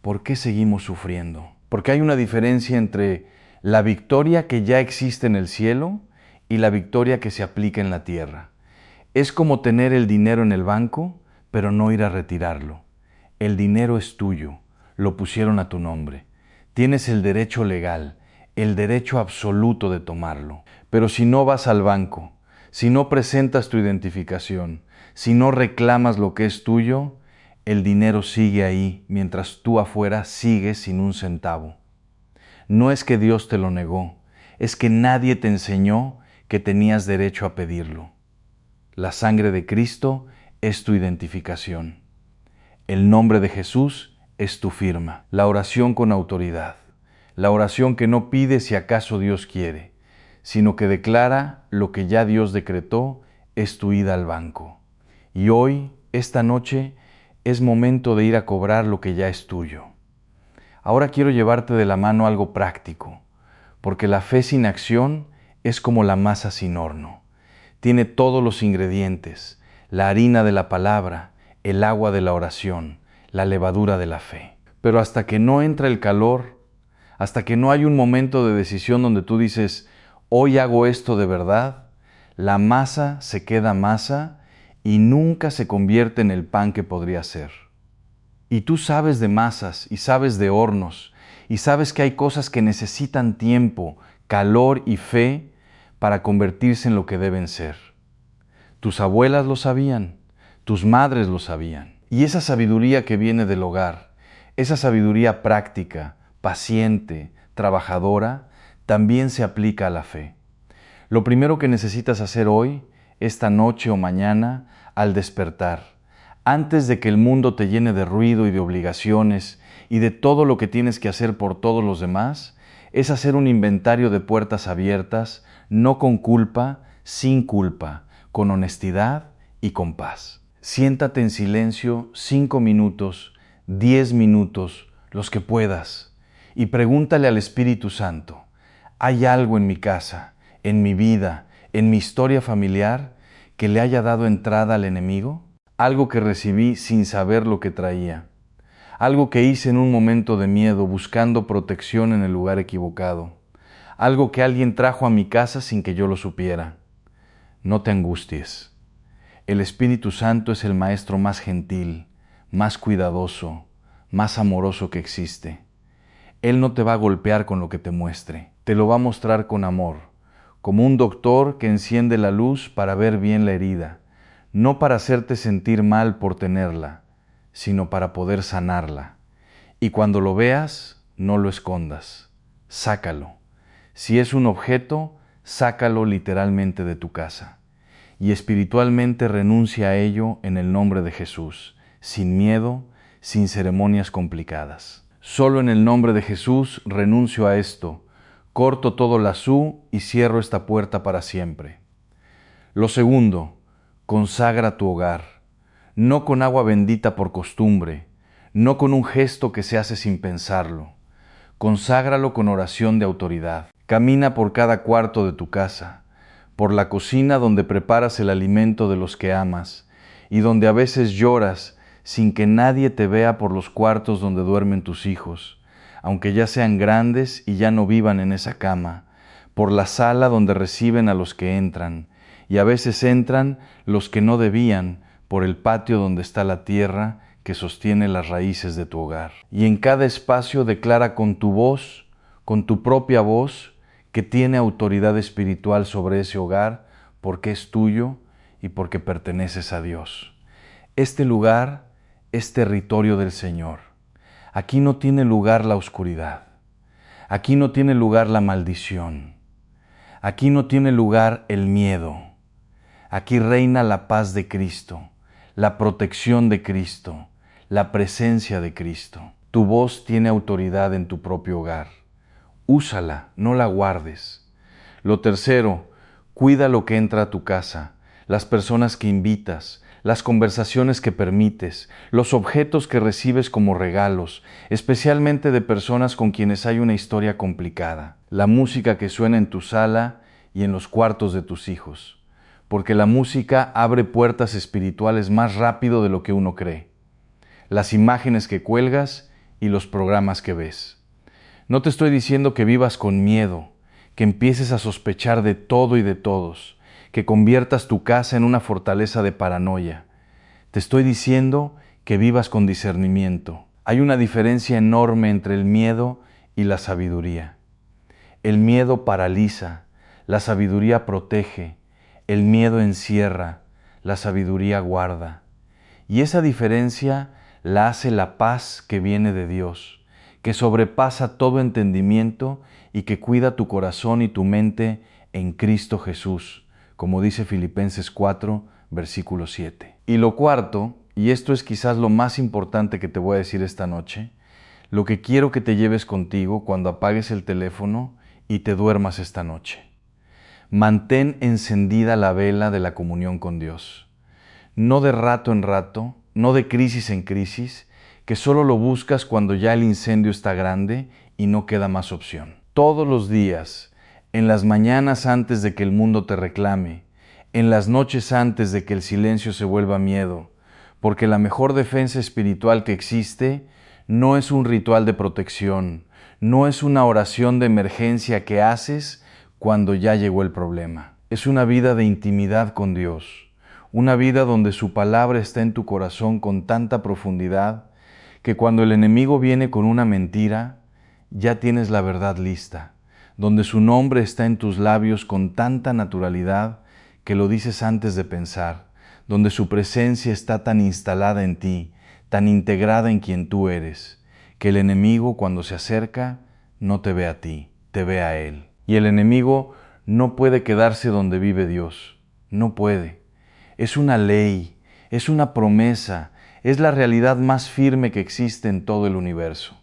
¿por qué seguimos sufriendo? Porque hay una diferencia entre la victoria que ya existe en el cielo y la victoria que se aplica en la tierra. Es como tener el dinero en el banco, pero no ir a retirarlo. El dinero es tuyo, lo pusieron a tu nombre. Tienes el derecho legal, el derecho absoluto de tomarlo. Pero si no vas al banco, si no presentas tu identificación, si no reclamas lo que es tuyo, el dinero sigue ahí mientras tú afuera sigues sin un centavo. No es que Dios te lo negó, es que nadie te enseñó que tenías derecho a pedirlo. La sangre de Cristo es tu identificación. El nombre de Jesús es tu firma. La oración con autoridad. La oración que no pide si acaso Dios quiere, sino que declara lo que ya Dios decretó es tu ida al banco. Y hoy, esta noche, es momento de ir a cobrar lo que ya es tuyo. Ahora quiero llevarte de la mano algo práctico, porque la fe sin acción es como la masa sin horno. Tiene todos los ingredientes, la harina de la palabra, el agua de la oración, la levadura de la fe. Pero hasta que no entra el calor, hasta que no hay un momento de decisión donde tú dices, hoy hago esto de verdad, la masa se queda masa y nunca se convierte en el pan que podría ser. Y tú sabes de masas y sabes de hornos y sabes que hay cosas que necesitan tiempo, calor y fe para convertirse en lo que deben ser. Tus abuelas lo sabían, tus madres lo sabían. Y esa sabiduría que viene del hogar, esa sabiduría práctica, paciente, trabajadora, también se aplica a la fe. Lo primero que necesitas hacer hoy, esta noche o mañana, al despertar, antes de que el mundo te llene de ruido y de obligaciones y de todo lo que tienes que hacer por todos los demás, es hacer un inventario de puertas abiertas, no con culpa, sin culpa, con honestidad y con paz. Siéntate en silencio 5 minutos, 10 minutos, los que puedas, y pregúntale al Espíritu Santo, ¿hay algo en mi casa, en mi vida, en mi historia familiar que le haya dado entrada al enemigo? Algo que recibí sin saber lo que traía. Algo que hice en un momento de miedo buscando protección en el lugar equivocado. Algo que alguien trajo a mi casa sin que yo lo supiera. No te angusties. El Espíritu Santo es el Maestro más gentil, más cuidadoso, más amoroso que existe. Él no te va a golpear con lo que te muestre. Te lo va a mostrar con amor, como un doctor que enciende la luz para ver bien la herida, no para hacerte sentir mal por tenerla, sino para poder sanarla. Y cuando lo veas, no lo escondas. Sácalo. Si es un objeto, sácalo literalmente de tu casa. Y espiritualmente renuncia a ello en el nombre de Jesús, sin miedo, sin ceremonias complicadas. Solo en el nombre de Jesús renuncio a esto, corto todo lazú y cierro esta puerta para siempre. Lo segundo, consagra tu hogar, no con agua bendita por costumbre, no con un gesto que se hace sin pensarlo. Conságralo con oración de autoridad. Camina por cada cuarto de tu casa, por la cocina donde preparas el alimento de los que amas y donde a veces lloras sin que nadie te vea, por los cuartos donde duermen tus hijos, aunque ya sean grandes y ya no vivan en esa cama, por la sala donde reciben a los que entran, y a veces entran los que no debían, por el patio donde está la tierra que sostiene las raíces de tu hogar. Y en cada espacio declara con tu voz, con tu propia voz, que tiene autoridad espiritual sobre ese hogar porque es tuyo y porque perteneces a Dios. Este lugar es territorio del Señor. Aquí no tiene lugar la oscuridad. Aquí no tiene lugar la maldición. Aquí no tiene lugar el miedo. Aquí reina la paz de Cristo, la protección de Cristo, la presencia de Cristo. Tu voz tiene autoridad en tu propio hogar. Úsala, no la guardes. Lo tercero, cuida lo que entra a tu casa, las personas que invitas, las conversaciones que permites, los objetos que recibes como regalos, especialmente de personas con quienes hay una historia complicada, la música que suena en tu sala y en los cuartos de tus hijos, porque la música abre puertas espirituales más rápido de lo que uno cree, las imágenes que cuelgas y los programas que ves. No te estoy diciendo que vivas con miedo, que empieces a sospechar de todo y de todos, que conviertas tu casa en una fortaleza de paranoia. Te estoy diciendo que vivas con discernimiento. Hay una diferencia enorme entre el miedo y la sabiduría. El miedo paraliza, la sabiduría protege, el miedo encierra, la sabiduría guarda. Y esa diferencia la hace la paz que viene de Dios, que sobrepasa todo entendimiento y que cuida tu corazón y tu mente en Cristo Jesús, como dice Filipenses 4, versículo 7. Y lo cuarto, y esto es quizás lo más importante que te voy a decir esta noche, lo que quiero que te lleves contigo cuando apagues el teléfono y te duermas esta noche. Mantén encendida la vela de la comunión con Dios. No de rato en rato, no de crisis en crisis, que solo lo buscas cuando ya el incendio está grande y no queda más opción. Todos los días, en las mañanas antes de que el mundo te reclame, en las noches antes de que el silencio se vuelva miedo, porque la mejor defensa espiritual que existe no es un ritual de protección, no es una oración de emergencia que haces cuando ya llegó el problema. Es una vida de intimidad con Dios, una vida donde su palabra está en tu corazón con tanta profundidad que cuando el enemigo viene con una mentira, ya tienes la verdad lista, donde su nombre está en tus labios con tanta naturalidad que lo dices antes de pensar, donde su presencia está tan instalada en ti, tan integrada en quien tú eres, que el enemigo cuando se acerca no te ve a ti, te ve a él. Y el enemigo no puede quedarse donde vive Dios, no puede. Es una ley, es una promesa, es la realidad más firme que existe en todo el universo.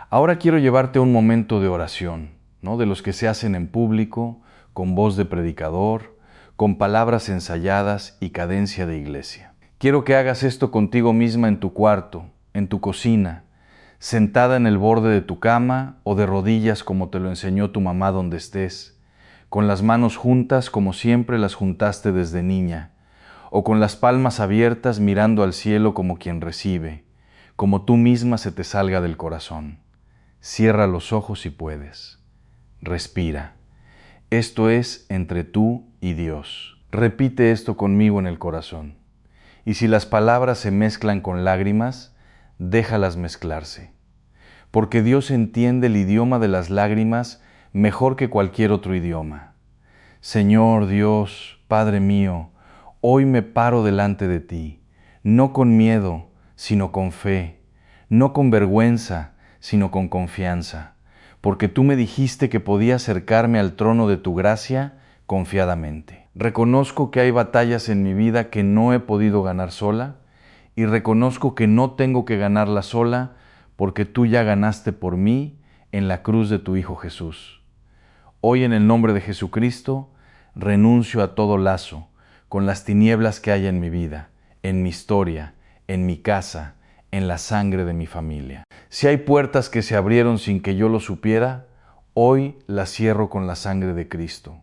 Ahora quiero llevarte a un momento de oración, ¿no? De los que se hacen en público, con voz de predicador, con palabras ensayadas y cadencia de iglesia. Quiero que hagas esto contigo misma en tu cuarto, en tu cocina, sentada en el borde de tu cama o de rodillas como te lo enseñó tu mamá donde estés, con las manos juntas como siempre las juntaste desde niña, o con las palmas abiertas mirando al cielo como quien recibe, como tú misma se te salga del corazón. Cierra los ojos si puedes. Respira. Esto es entre tú y Dios. Repite esto conmigo en el corazón. Y si las palabras se mezclan con lágrimas, déjalas mezclarse. Porque Dios entiende el idioma de las lágrimas mejor que cualquier otro idioma. Señor Dios, Padre mío, hoy me paro delante de ti, no con miedo, sino con fe, no con vergüenza, sino con confianza, porque tú me dijiste que podía acercarme al trono de tu gracia confiadamente. Reconozco que hay batallas en mi vida que no he podido ganar sola y reconozco que no tengo que ganarla sola porque tú ya ganaste por mí en la cruz de tu Hijo Jesús. Hoy en el nombre de Jesucristo renuncio a todo lazo con las tinieblas que hay en mi vida, en mi historia, en mi casa, en la sangre de mi familia. Si hay puertas que se abrieron sin que yo lo supiera, hoy las cierro con la sangre de Cristo.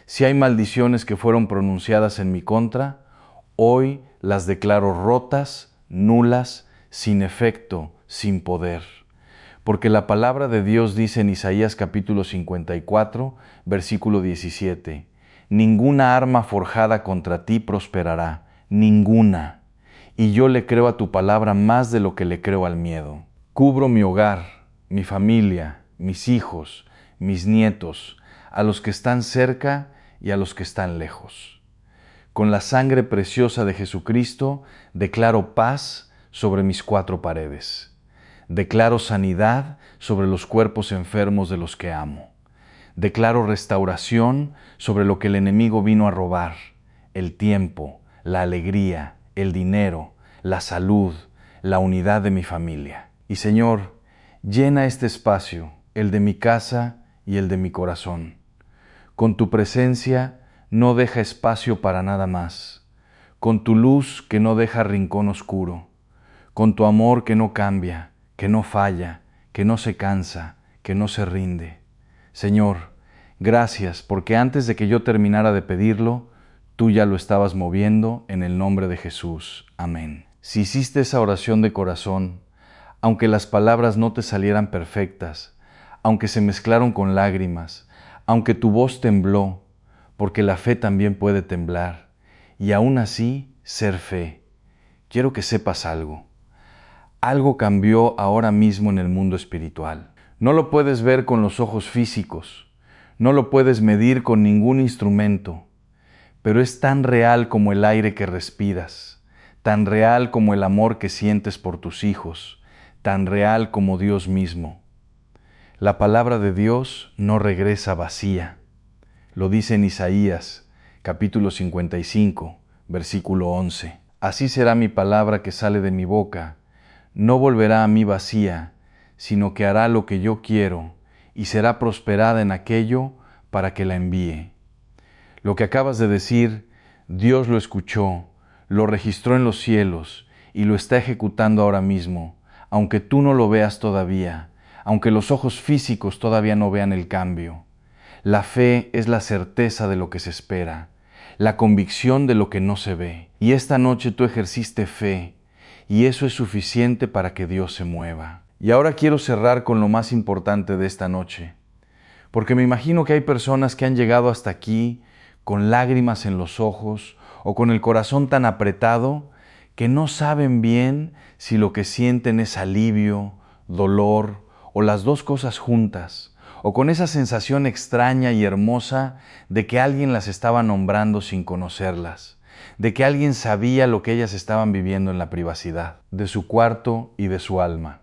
Si hay maldiciones que fueron pronunciadas en mi contra, hoy las declaro rotas, nulas, sin efecto, sin poder. Porque la palabra de Dios dice en Isaías capítulo 54, versículo 17, ninguna arma forjada contra ti prosperará, ninguna. Y yo le creo a tu palabra más de lo que le creo al miedo. Cubro mi hogar, mi familia, mis hijos, mis nietos, a los que están cerca y a los que están lejos. Con la sangre preciosa de Jesucristo declaro paz sobre mis cuatro paredes. Declaro sanidad sobre los cuerpos enfermos de los que amo. Declaro restauración sobre lo que el enemigo vino a robar, el tiempo, la alegría, el dinero, la salud, la unidad de mi familia. Y Señor, llena este espacio, el de mi casa y el de mi corazón. Con tu presencia no deja espacio para nada más. Con tu luz que no deja rincón oscuro. Con tu amor que no cambia, que no falla, que no se cansa, que no se rinde. Señor, gracias porque antes de que yo terminara de pedirlo, tú ya lo estabas moviendo en el nombre de Jesús. Amén. Si hiciste esa oración de corazón, aunque las palabras no te salieran perfectas, aunque se mezclaron con lágrimas, aunque tu voz tembló, porque la fe también puede temblar, y aún así ser fe, quiero que sepas algo. Algo cambió ahora mismo en el mundo espiritual. No lo puedes ver con los ojos físicos, no lo puedes medir con ningún instrumento, pero es tan real como el aire que respiras, tan real como el amor que sientes por tus hijos, tan real como Dios mismo. La palabra de Dios no regresa vacía. Lo dice en Isaías, capítulo 55, versículo 11. Así será mi palabra que sale de mi boca. No volverá a mí vacía, sino que hará lo que yo quiero y será prosperada en aquello para que la envíe. Lo que acabas de decir, Dios lo escuchó, lo registró en los cielos y lo está ejecutando ahora mismo, aunque tú no lo veas todavía, aunque los ojos físicos todavía no vean el cambio. La fe es la certeza de lo que se espera, la convicción de lo que no se ve. Y esta noche tú ejerciste fe, y eso es suficiente para que Dios se mueva. Y ahora quiero cerrar con lo más importante de esta noche, porque me imagino que hay personas que han llegado hasta aquí con lágrimas en los ojos o con el corazón tan apretado que no saben bien si lo que sienten es alivio, dolor o las dos cosas juntas, o con esa sensación extraña y hermosa de que alguien las estaba nombrando sin conocerlas, de que alguien sabía lo que ellas estaban viviendo en la privacidad de su cuarto y de su alma.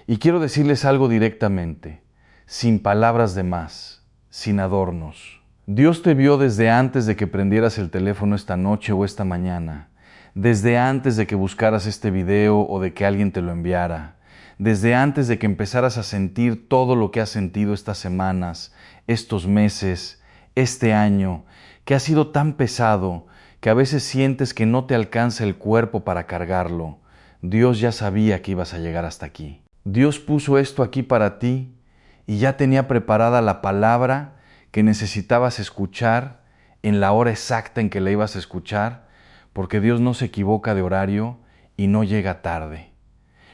Y quiero decirles algo directamente, sin palabras de más, sin adornos. Dios te vio desde antes de que prendieras el teléfono esta noche o esta mañana, desde antes de que buscaras este video o de que alguien te lo enviara, desde antes de que empezaras a sentir todo lo que has sentido estas semanas, estos meses, este año, que ha sido tan pesado que a veces sientes que no te alcanza el cuerpo para cargarlo. Dios ya sabía que ibas a llegar hasta aquí. Dios puso esto aquí para ti y ya tenía preparada la palabra que necesitabas escuchar en la hora exacta en que la ibas a escuchar, porque Dios no se equivoca de horario y no llega tarde.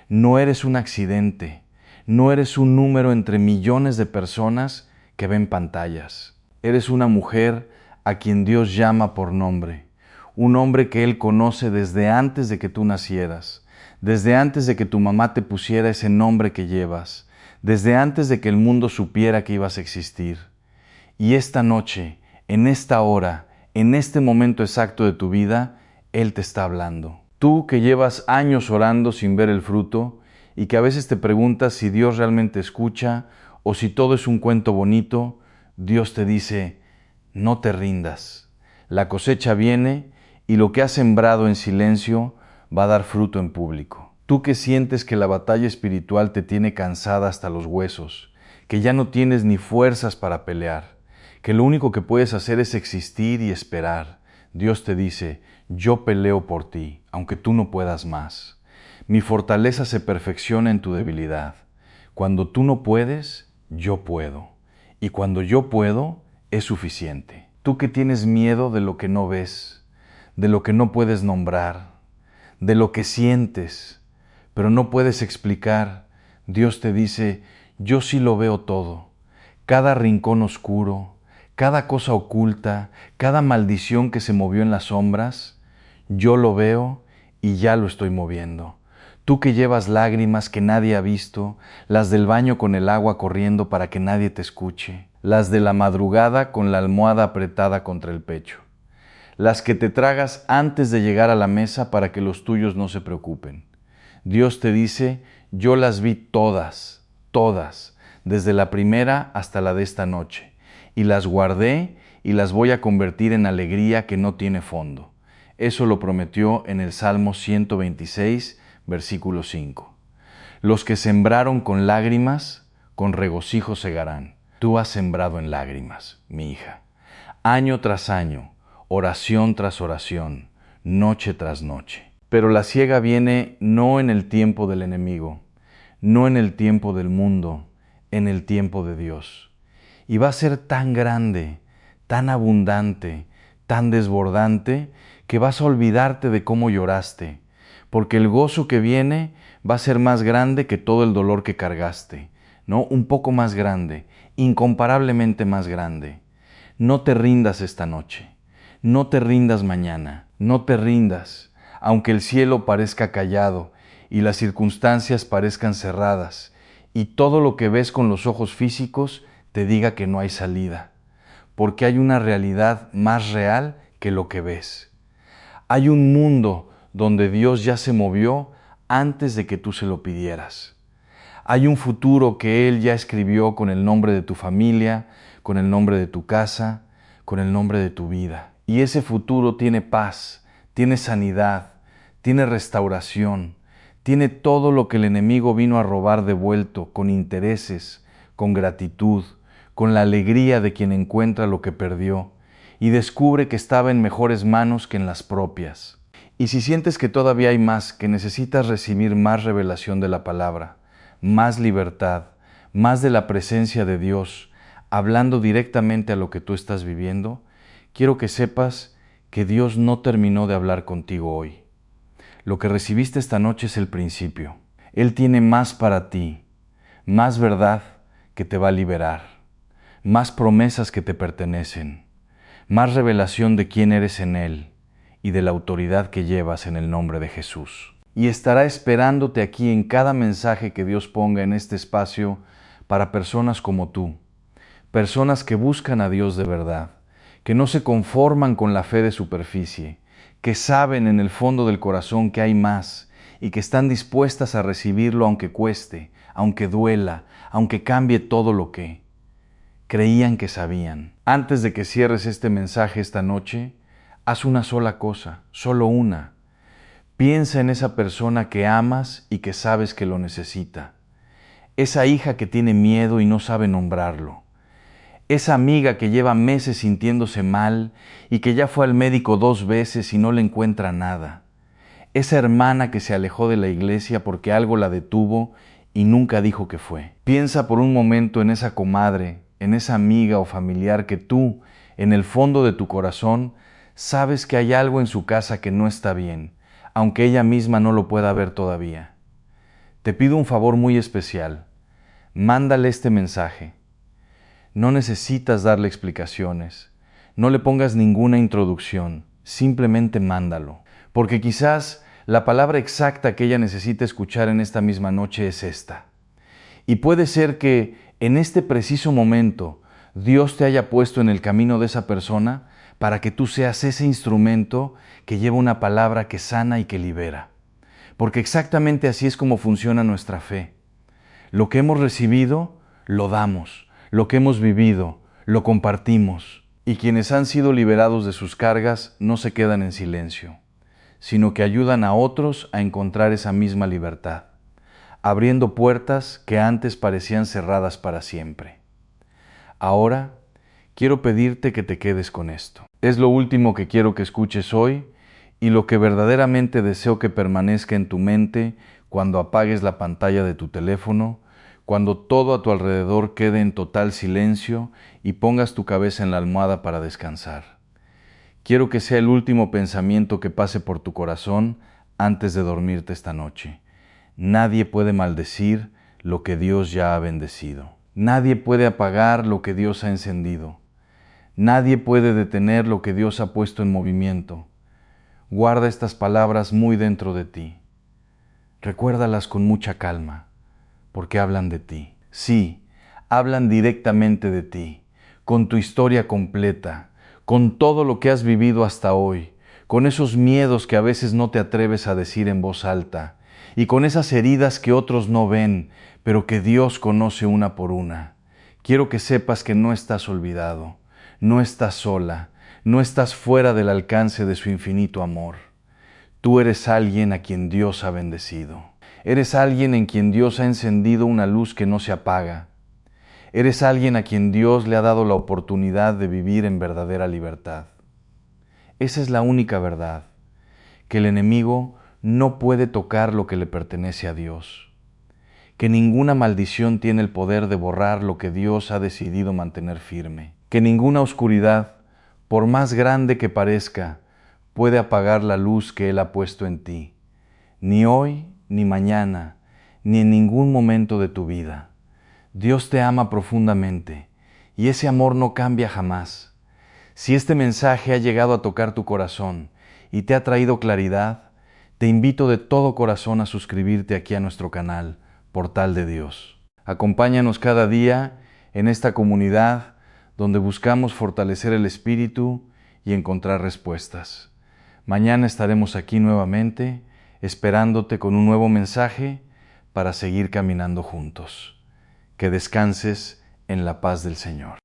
No eres un accidente, no eres un número entre millones de personas que ven pantallas. Eres una mujer a quien Dios llama por nombre, un hombre que Él conoce desde antes de que tú nacieras, desde antes de que tu mamá te pusiera ese nombre que llevas, desde antes de que el mundo supiera que ibas a existir. Y esta noche, en esta hora, en este momento exacto de tu vida, Él te está hablando. Tú que llevas años orando sin ver el fruto y que a veces te preguntas si Dios realmente escucha o si todo es un cuento bonito, Dios te dice, no te rindas. La cosecha viene y lo que has sembrado en silencio va a dar fruto en público. Tú que sientes que la batalla espiritual te tiene cansada hasta los huesos, que ya no tienes ni fuerzas para pelear, que lo único que puedes hacer es existir y esperar. Dios te dice, yo peleo por ti, aunque tú no puedas más. Mi fortaleza se perfecciona en tu debilidad. Cuando tú no puedes, yo puedo. Y cuando yo puedo, es suficiente. Tú que tienes miedo de lo que no ves, de lo que no puedes nombrar, de lo que sientes, pero no puedes explicar, Dios te dice, yo sí lo veo todo. Cada rincón oscuro, cada cosa oculta, cada maldición que se movió en las sombras, yo lo veo y ya lo estoy moviendo. Tú que llevas lágrimas que nadie ha visto, las del baño con el agua corriendo para que nadie te escuche, las de la madrugada con la almohada apretada contra el pecho, las que te tragas antes de llegar a la mesa para que los tuyos no se preocupen. Dios te dice, yo las vi todas, todas, desde la primera hasta la de esta noche, y las guardé y las voy a convertir en alegría que no tiene fondo. Eso lo prometió en el Salmo 126, versículo 5. Los que sembraron con lágrimas, con regocijo segarán. Tú has sembrado en lágrimas, mi hija. Año tras año, oración tras oración, noche tras noche. Pero la siega viene no en el tiempo del enemigo, no en el tiempo del mundo, en el tiempo de Dios. Y va a ser tan grande, tan abundante, tan desbordante, que vas a olvidarte de cómo lloraste, porque el gozo que viene va a ser más grande que todo el dolor que cargaste, ¿no? Un poco más grande, incomparablemente más grande. No te rindas esta noche, no te rindas mañana, no te rindas, aunque el cielo parezca callado y las circunstancias parezcan cerradas, y todo lo que ves con los ojos físicos te diga que no hay salida, porque hay una realidad más real que lo que ves. Hay un mundo donde Dios ya se movió antes de que tú se lo pidieras. Hay un futuro que Él ya escribió con el nombre de tu familia, con el nombre de tu casa, con el nombre de tu vida. Y ese futuro tiene paz, tiene sanidad, tiene restauración, tiene todo lo que el enemigo vino a robar devuelto, con intereses, con gratitud, con la alegría de quien encuentra lo que perdió y descubre que estaba en mejores manos que en las propias. Y si sientes que todavía hay más, que necesitas recibir más revelación de la palabra, más libertad, más de la presencia de Dios, hablando directamente a lo que tú estás viviendo, quiero que sepas que Dios no terminó de hablar contigo hoy. Lo que recibiste esta noche es el principio. Él tiene más para ti, más verdad que te va a liberar, más promesas que te pertenecen, más revelación de quién eres en Él y de la autoridad que llevas en el nombre de Jesús. Y estará esperándote aquí en cada mensaje que Dios ponga en este espacio para personas como tú, personas que buscan a Dios de verdad, que no se conforman con la fe de superficie, que saben en el fondo del corazón que hay más y que están dispuestas a recibirlo aunque cueste, aunque duela, aunque cambie todo lo que creían que sabían. Antes de que cierres este mensaje esta noche, haz una sola cosa, solo una. Piensa en esa persona que amas y que sabes que lo necesita. Esa hija que tiene miedo y no sabe nombrarlo. Esa amiga que lleva meses sintiéndose mal y que ya fue al médico 2 veces y no le encuentra nada. Esa hermana que se alejó de la iglesia porque algo la detuvo y nunca dijo que fue. Piensa por un momento en esa comadre, en esa amiga o familiar que tú, en el fondo de tu corazón, sabes que hay algo en su casa que no está bien, aunque ella misma no lo pueda ver todavía. Te pido un favor muy especial. Mándale este mensaje. No necesitas darle explicaciones. No le pongas ninguna introducción. Simplemente mándalo. Porque quizás la palabra exacta que ella necesita escuchar en esta misma noche es esta. Y puede ser que en este preciso momento Dios te haya puesto en el camino de esa persona para que tú seas ese instrumento que lleva una palabra que sana y que libera. Porque exactamente así es como funciona nuestra fe. Lo que hemos recibido, lo damos. Lo que hemos vivido, lo compartimos. Y quienes han sido liberados de sus cargas no se quedan en silencio, sino que ayudan a otros a encontrar esa misma libertad, abriendo puertas que antes parecían cerradas para siempre. Ahora, quiero pedirte que te quedes con esto. Es lo último que quiero que escuches hoy y lo que verdaderamente deseo que permanezca en tu mente cuando apagues la pantalla de tu teléfono, cuando todo a tu alrededor quede en total silencio y pongas tu cabeza en la almohada para descansar. Quiero que sea el último pensamiento que pase por tu corazón antes de dormirte esta noche. Nadie puede maldecir lo que Dios ya ha bendecido. Nadie puede apagar lo que Dios ha encendido. Nadie puede detener lo que Dios ha puesto en movimiento. Guarda estas palabras muy dentro de ti. Recuérdalas con mucha calma, porque hablan de ti. Sí, hablan directamente de ti, con tu historia completa, con todo lo que has vivido hasta hoy, con esos miedos que a veces no te atreves a decir en voz alta, y con esas heridas que otros no ven, pero que Dios conoce una por una. Quiero que sepas que no estás olvidado, no estás sola, no estás fuera del alcance de su infinito amor. Tú eres alguien a quien Dios ha bendecido. Eres alguien en quien Dios ha encendido una luz que no se apaga. Eres alguien a quien Dios le ha dado la oportunidad de vivir en verdadera libertad. Esa es la única verdad, que el enemigo no puede tocar lo que le pertenece a Dios, que ninguna maldición tiene el poder de borrar lo que Dios ha decidido mantener firme, que ninguna oscuridad, por más grande que parezca, puede apagar la luz que Él ha puesto en ti, ni hoy, ni mañana, ni en ningún momento de tu vida. Dios te ama profundamente y ese amor no cambia jamás. Si este mensaje ha llegado a tocar tu corazón y te ha traído claridad, te invito de todo corazón a suscribirte aquí a nuestro canal, Portal de Dios. Acompáñanos cada día en esta comunidad donde buscamos fortalecer el espíritu y encontrar respuestas. Mañana estaremos aquí nuevamente, esperándote con un nuevo mensaje para seguir caminando juntos. Que descanses en la paz del Señor.